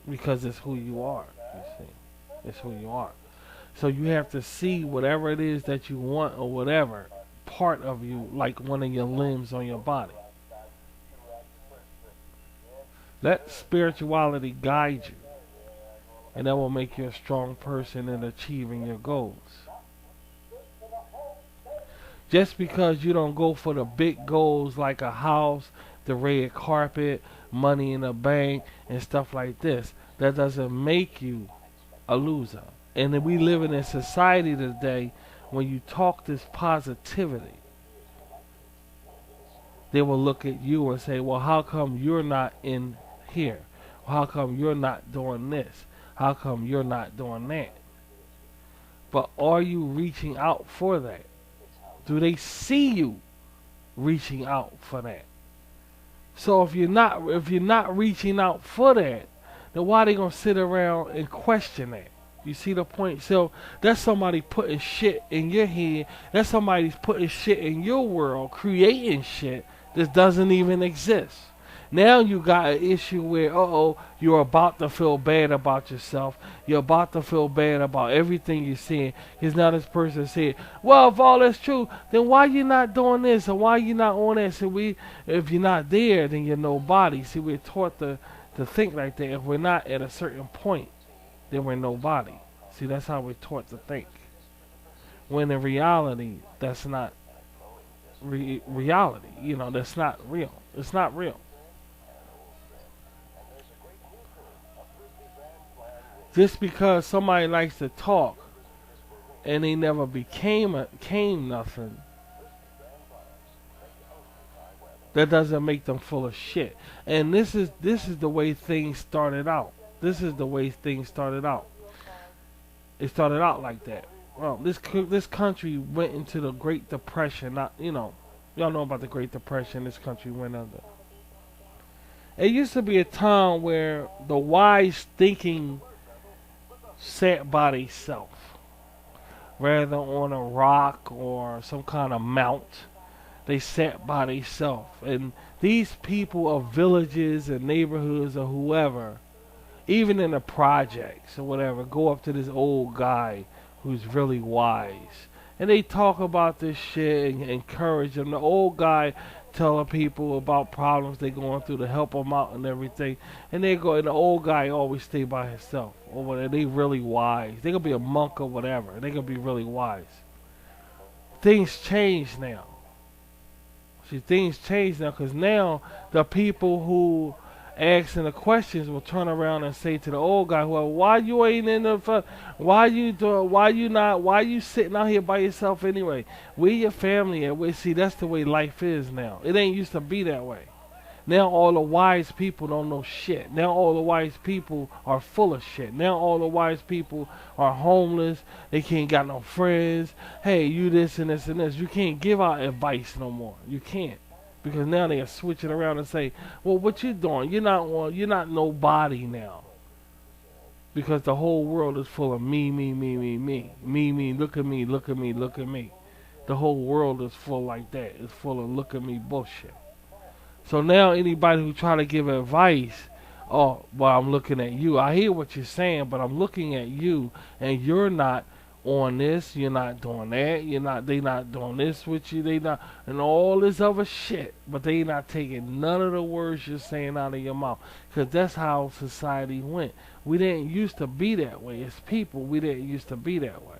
because it's who you are. You see, it's who you are. So you have to see whatever it is that you want or whatever part of you, like one of your limbs on your body. Let spirituality guide you. And that will make you a strong person in achieving your goals. Just because you don't go for the big goals like a house, the red carpet, money in the bank, and stuff like this, that doesn't make you a loser. And then we live in a society today when you talk this positivity, they will look at you and say, well, how come you're not in here? How come you're not doing this? How come you're not doing that? But are you reaching out for that? Do they see you reaching out for that? So if you're not reaching out for that, then why are they gonna sit around and question that? You see the point? So that's somebody putting shit in your head. That's somebody's putting shit in your world, creating shit that doesn't even exist. Now you got an issue where, you're about to feel bad about yourself. You're about to feel bad about everything you're seeing. Because now this person said, well, if all that's true, then why you not doing this? Or why you not on that? So if you're not there, then you're nobody. See, we're taught to think like that. If we're not at a certain point, then we're nobody. See, that's how we're taught to think. When in reality, that's not reality. That's not real. It's not real. Just because somebody likes to talk and they never became nothing, that doesn't make them full of shit. And this is the way things started out. This is the way things started out. It started out like that. Well, this country went into the Great Depression. Y'all know about the Great Depression. This country went under. It used to be a time where the wise thinking sat by themselves, rather on a rock or some kind of mount. They sat by themselves, and these people of villages and neighborhoods or whoever, even in the projects or whatever, go up to this old guy who's really wise, and they talk about this shit and encourage them. The old guy telling people about problems they're going through to help them out and everything. And and the old guy always stay by himself. Or whatever. They really wise. They gonna be a monk or whatever. They gonna be really wise. Things change now. See, things change now because now the people who asking the questions will turn around and say to the old guy, well, why you ain't in the front? Why you sitting out here by yourself anyway? Where your family at? See, that's the way life is now. It ain't used to be that way. Now all the wise people don't know shit. Now all the wise people are full of shit. Now all the wise people are homeless. They can't got no friends. Hey, you this and this and this. You can't give out advice no more. You can't. Because now they are switching around and say, well, what you doing? You're not nobody now. Because the whole world is full of me, me, me, me, me. Me, me, look at me, look at me, look at me. The whole world is full like that. It's full of look at me bullshit. So now anybody who try to give advice, well, I'm looking at you. I hear what you're saying, but I'm looking at you, and you're not on this, you're not doing that, they not doing this with you, they not, and all this other shit, but they not taking none of the words you're saying out of your mouth, because that's how society went. We didn't used to be that way. As people, we didn't used to be that way.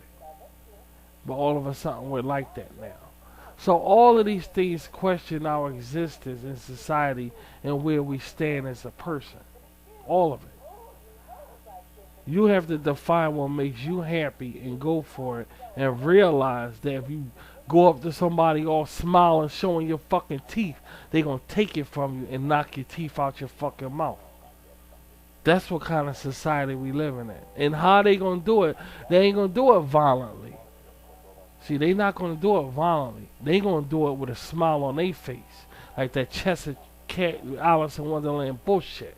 But all of a sudden, we're like that now. So all of these things question our existence in society and where we stand as a person. All of it. You have to define what makes you happy and go for it, and realize that if you go up to somebody all smiling, showing your fucking teeth, they gonna take it from you and knock your teeth out your fucking mouth. That's what kind of society we living in. And how they gonna do it? They ain't gonna do it violently. See, they not gonna do it violently. They gonna do it with a smile on their face, like that Cheshire Cat, Alice in Wonderland bullshit.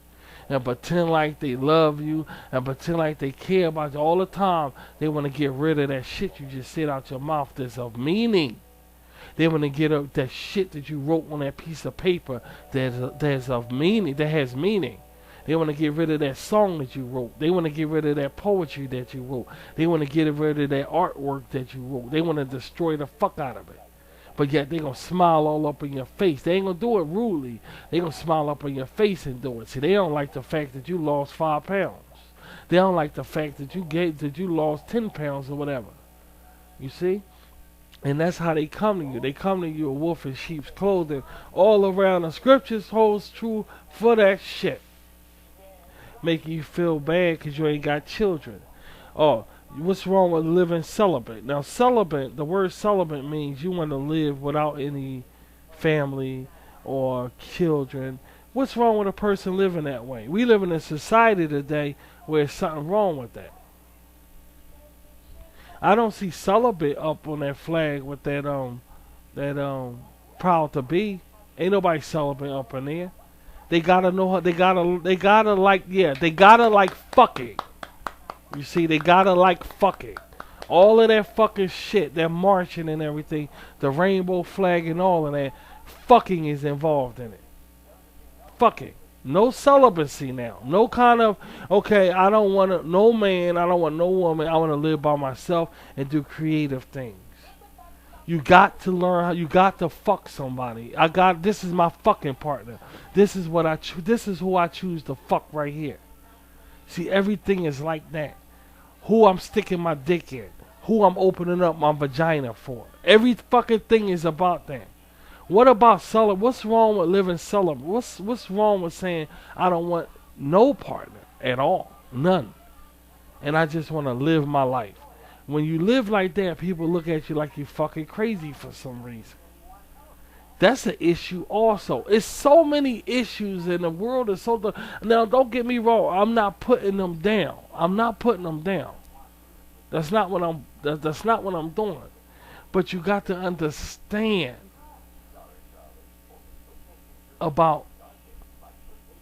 And pretend like they love you, and pretend like they care about you all the time. They want to get rid of that shit you just said out your mouth that's of meaning. They want to get up that shit that you wrote on that piece of paper that's of meaning, that has meaning. They want to get rid of that song that you wrote. They want to get rid of that poetry that you wrote. They want to get rid of that artwork that you wrote. They want to destroy the fuck out of it. But yet they gonna smile all up in your face. They ain't gonna do it rudely. They gonna smile up in your face and do it. See, they don't like the fact that you lost 5 pounds. They don't like the fact that you lost 10 pounds or whatever. You see? And that's how they come to you. They come to you a wolf in sheep's clothing. All around the scriptures holds true for that shit. Making you feel bad because you ain't got children. Oh, what's wrong with living celibate? Now, celibate, the word celibate means you want to live without any family or children. What's wrong with a person living that way? We live in a society today where there's something wrong with that. I don't see celibate up on that flag with that proud to be. Ain't nobody celibate up in there. They gotta know how. They gotta like. Yeah, they gotta like fucking. You see, they gotta like fucking. All of that fucking shit, that marching and everything, the rainbow flag and all of that, fucking is involved in it. Fucking. No celibacy now. No kind of, okay, I don't want no man, I don't want no woman, I want to live by myself and do creative things. You got to learn how, you got to fuck somebody. This is my fucking partner. This is this is who I choose to fuck right here. See, everything is like that. Who I'm sticking my dick in. Who I'm opening up my vagina for. Every fucking thing is about that. What about celibate? What's wrong with living celibate? What's wrong with saying I don't want no partner at all? None. And I just want to live my life. When you live like that, people look at you like you fucking crazy for some reason. That's an issue also. It's so many issues in the world. Now, don't get me wrong. I'm not putting them down. I'm not putting them down. That's not what I'm doing. But you got to understand about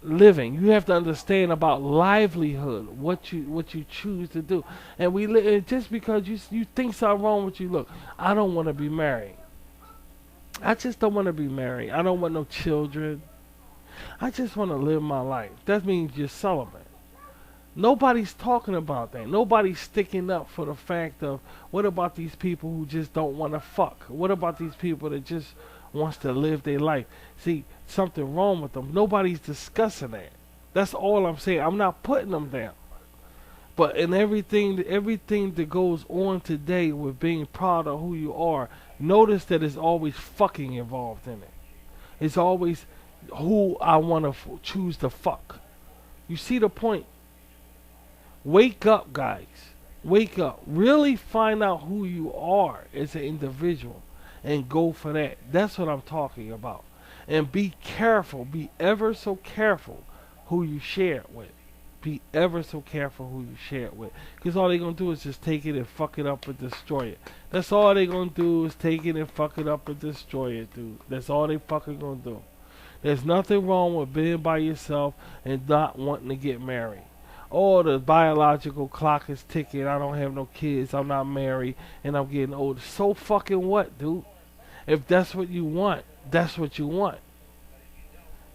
living. You have to understand about livelihood, what you choose to do. And just because you think something wrong with you, look, I don't want to be married. I just don't want to be married. I don't want no children. I just want to live my life. That means you're celibate. Nobody's talking about that. Nobody's sticking up for the fact of, what about these people who just don't want to fuck? What about these people that just wants to live their life? See, something wrong with them. Nobody's discussing that. That's all I'm saying. I'm not putting them down. But in everything that goes on today with being proud of who you are, notice that there's always fucking involved in it. It's always who I want to choose to fuck. You see the point? Wake up, guys. Wake up. Really find out who you are as an individual and go for that. That's what I'm talking about. And be careful. Be ever so careful who you share it with. Be ever so careful who you share it with. Because all they're going to do is just take it and fuck it up and destroy it. That's all they're going to do is take it and fuck it up and destroy it, dude. That's all they fucking going to do. There's nothing wrong with being by yourself and not wanting to get married. Oh, the biological clock is ticking. I don't have no kids. I'm not married. And I'm getting older. So fucking what, dude? If that's what you want, that's what you want.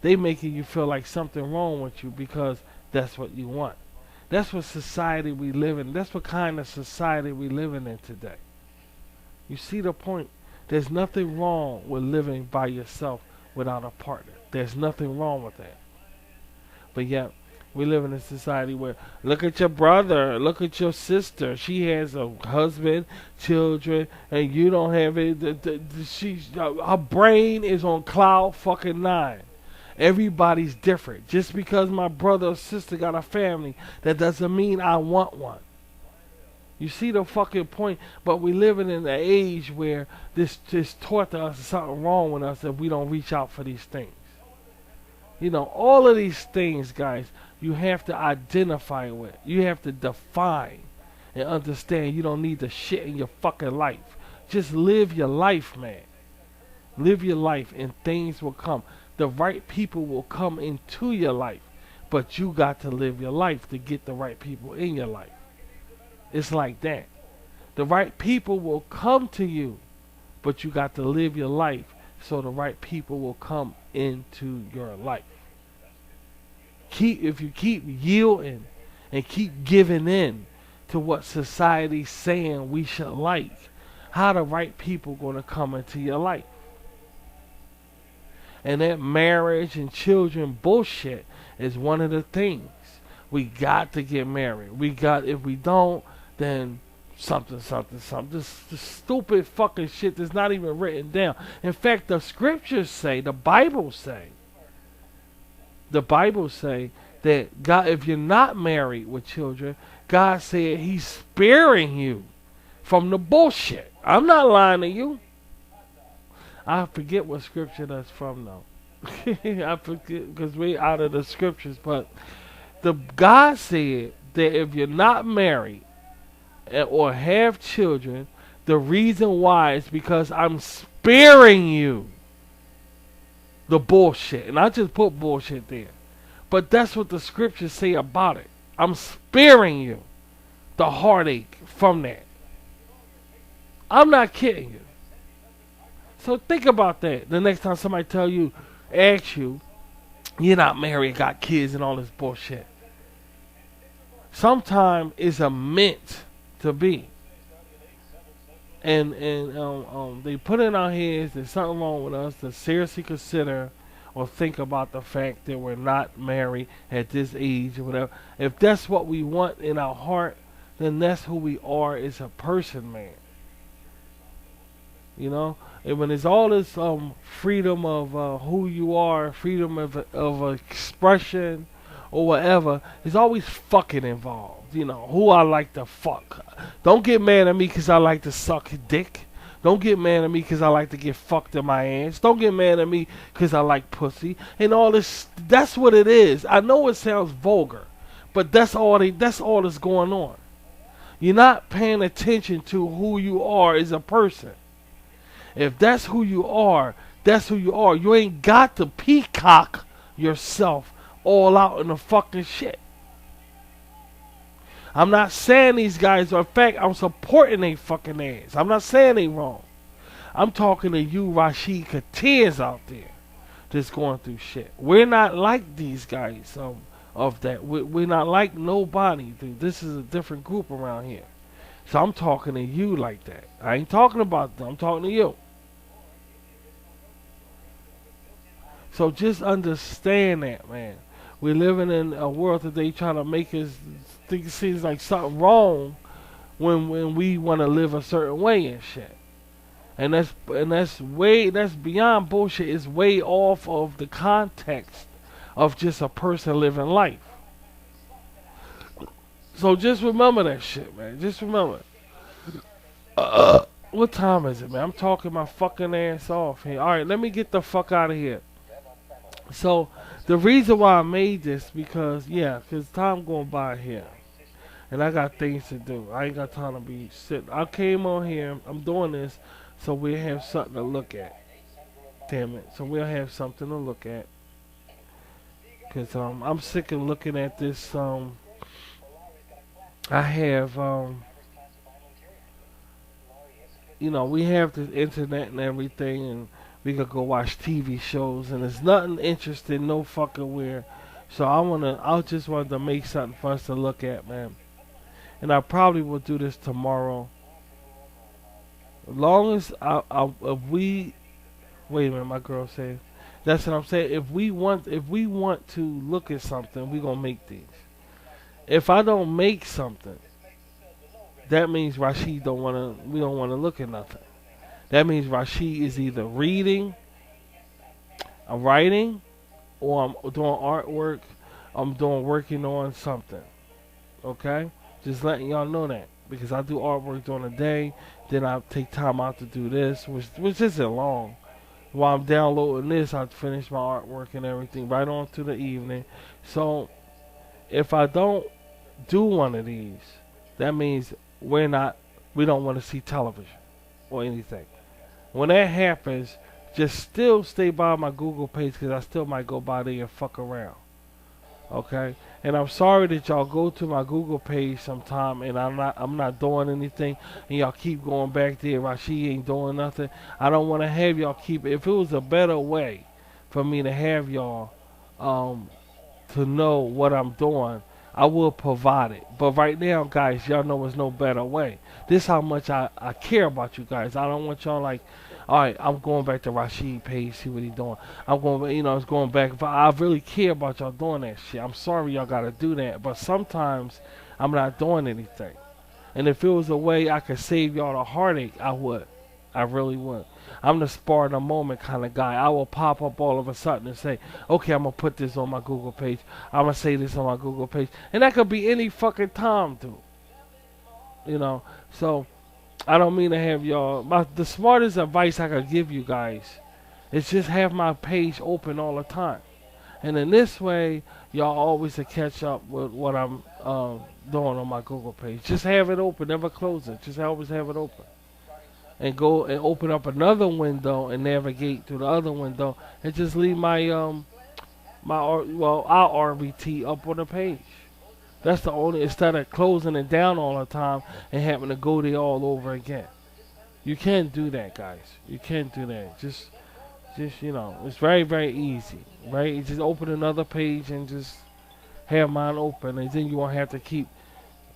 They making you feel like something wrong with you because that's what you want. That's what society we live in. That's what kind of society we living in today. You see the point? There's nothing wrong with living by yourself without a partner. There's nothing wrong with that. But yet, we live in a society where, look at your brother, look at your sister. She has a husband, children, and you don't have it. Her brain is on cloud fucking 9. Everybody's different. Just because my brother or sister got a family, that doesn't mean I want one. You see the fucking point? But we living in an age where this is taught to us there's something wrong with us if we don't reach out for these things. You know, all of these things, guys, you have to identify with. You have to define and understand you don't need the shit in your fucking life. Just live your life, man. Live your life and things will come. The right people will come into your life. But you got to live your life to get the right people in your life. It's like that. The right people will come to you. But you got to live your life so the right people will come into your life. If you keep yielding and keep giving in to what society's saying we should like, how the right people going to come into your life? And that marriage and children bullshit is one of the things. We got to get married. If we don't, then something, something, something. This stupid fucking shit that's not even written down. In fact, the scriptures say, the Bible say that God, if you're not married with children, God said He's sparing you from the bullshit. I'm not lying to you. I forget what scripture that's from though. I forget because we out of the scriptures, but the God said that if you're not married or have children, the reason why is because I'm sparing you the bullshit. And I just put bullshit there. But that's what the scriptures say about it. I'm sparing you the heartache from that. I'm not kidding you. So think about that. The next time somebody asks you, you're not married, got kids and all this bullshit. Sometimes it's a meant to be. And they put in our heads there's something wrong with us to seriously consider or think about the fact that we're not married at this age or whatever. If that's what we want in our heart, then that's who we are as a person, man. You know? And when there's all this freedom of who you are, freedom of expression or whatever, there's always fucking involved. You know, who I like to fuck. Don't get mad at me because I like to suck dick. Don't get mad at me because I like to get fucked in my ass. Don't get mad at me because I like pussy. And all this, that's what it is. I know it sounds vulgar, but that's all that's going on. You're not paying attention to who you are as a person. If that's who you are, that's who you are. You ain't got to peacock yourself all out in the fucking shit. I'm not saying these guys, in fact, I'm supporting they fucking ass. I'm not saying they wrong. I'm talking to you Rashid Katirs out there that's going through shit. We're not like these guys of that. We're not like nobody, dude. This is a different group around here. So I'm talking to you like that. I ain't talking about them. I'm talking to you. So just understand that, man. We're living in a world that they trying to make us think it seems like something wrong when we want to live a certain way and shit. And that's beyond bullshit. It's way off of the context of just a person living life. So just remember that shit, man. Just remember. What time is it, man? I'm talking my fucking ass off here. Alright, let me get the fuck out of here. So, the reason why I made this, because time going by here. And I got things to do. I ain't got time to be sitting. I came on here, I'm doing this, so we'll have something to look at. Damn it. So we'll have something to look at. Because I'm sick of looking at this, I have, we have the internet and everything, and we could go watch TV shows, and there's nothing interesting, no fucking where. So I just wanted to make something for us to look at, man. And I probably will do this tomorrow. As long as if we, wait a minute, my girl said, that's what I'm saying. If we want to look at something, we gonna make these. If I don't make something, that means Rashid we don't wanna look at nothing. That means Rashid is either reading, I'm writing, or I'm doing artwork, working on something. Okay? Just letting y'all know that. Because I do artwork during the day, then I take time out to do this, which isn't long. While I'm downloading this, I finish my artwork and everything right on to the evening. So, if I don't do one of these, that means we don't want to see television or anything. When that happens, just still stay by my Google page because I still might go by there and fuck around. Okay? And I'm sorry that y'all go to my Google page sometime and I'm not doing anything and y'all keep going back there. Rashid ain't doing nothing. I don't want to have y'all keep it. If it was a better way for me to have y'all to know what I'm doing, I will provide it. But right now, guys, y'all know there's no better way. This how much I care about you guys. I don't want y'all like, all right, I'm going back to Rashid page, see what he doing. I'm going, it's going back. But I really care about y'all doing that shit. I'm sorry y'all got to do that. But sometimes I'm not doing anything. And if it was a way I could save y'all the heartache, I would. I really would. I'm the spur of the moment kind of guy. I will pop up all of a sudden and say, okay, I'm going to put this on my Google page. I'm going to say this on my Google page. And that could be any fucking time, dude. So I don't mean to have y'all. The smartest advice I could give you guys is just have my page open all the time. And in this way, y'all always to catch up with what I'm doing on my Google page. Just have it open, never close it. Just always have it open. And go and open up another window and navigate to the other window and just leave our RBT up on the page. That's the only, instead of closing it down all the time and having to go there all over again. You can't do that, guys. You can't do that. Just it's very, very easy, right? You just open another page and just have mine open, and then you won't have to keep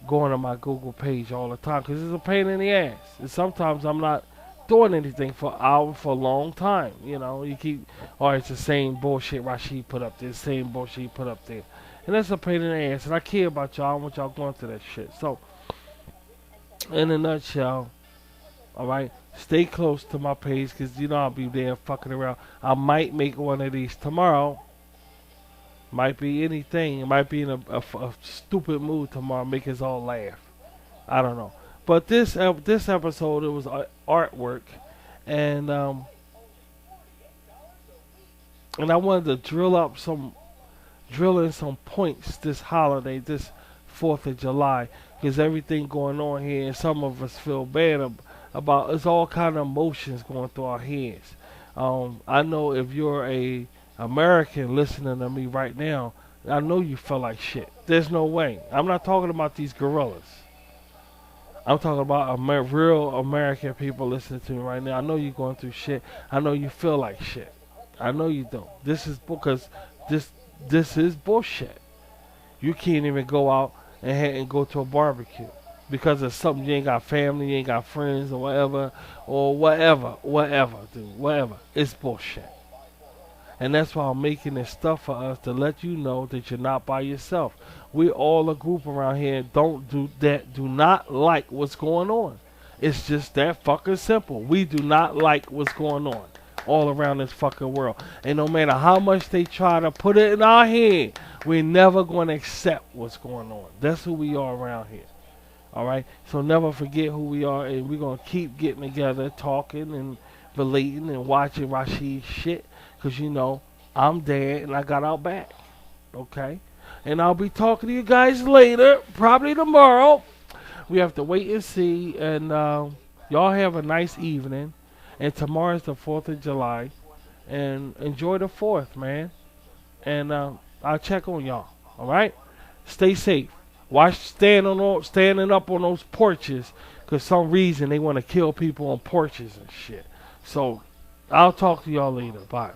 going to my Google page all the time because it's a pain in the ass. And sometimes I'm not doing anything for hours, for a long time. You keep, it's the same bullshit Rashid put up there, same bullshit he put up there. And that's a pain in the ass. And I care about y'all. I want y'all going through that shit. So, in a nutshell, alright, stay close to my page because I'll be there fucking around. I might make one of these tomorrow. Might be anything. It might be in a stupid mood tomorrow, make us all laugh. I don't know. But this episode, it was artwork, and I wanted to drill in some points this holiday, this 4th of July, because everything going on here, and some of us feel bad about. It's all kind of emotions going through our heads. I know if you're a American listening to me right now, I know you feel like shit. There's no way. I'm not talking about these gorillas. I'm talking about real American people listening to me right now. I know you're going through shit. I know you feel like shit. I know you don't. This is because this is bullshit. You can't even go out and go to a barbecue because of something. You ain't got family, you ain't got friends or whatever, dude, whatever. It's bullshit. And that's why I'm making this stuff for us to let you know that you're not by yourself. We all a group around here do not like what's going on. It's just that fucking simple. We do not like what's going on all around this fucking world. And no matter how much they try to put it in our head, we're never going to accept what's going on. That's who we are around here. Alright? So never forget who we are, and we're going to keep getting together, talking and relating and watching Rashid's shit. Because, I'm dead and I got out back. Okay? And I'll be talking to you guys later, probably tomorrow. We have to wait and see. And y'all have a nice evening. And tomorrow's the 4th of July. And enjoy the 4th, man. And I'll check on y'all. Alright? Stay safe. Watch standing up on those porches. Because some reason they want to kill people on porches and shit. So, I'll talk to y'all later. Bye.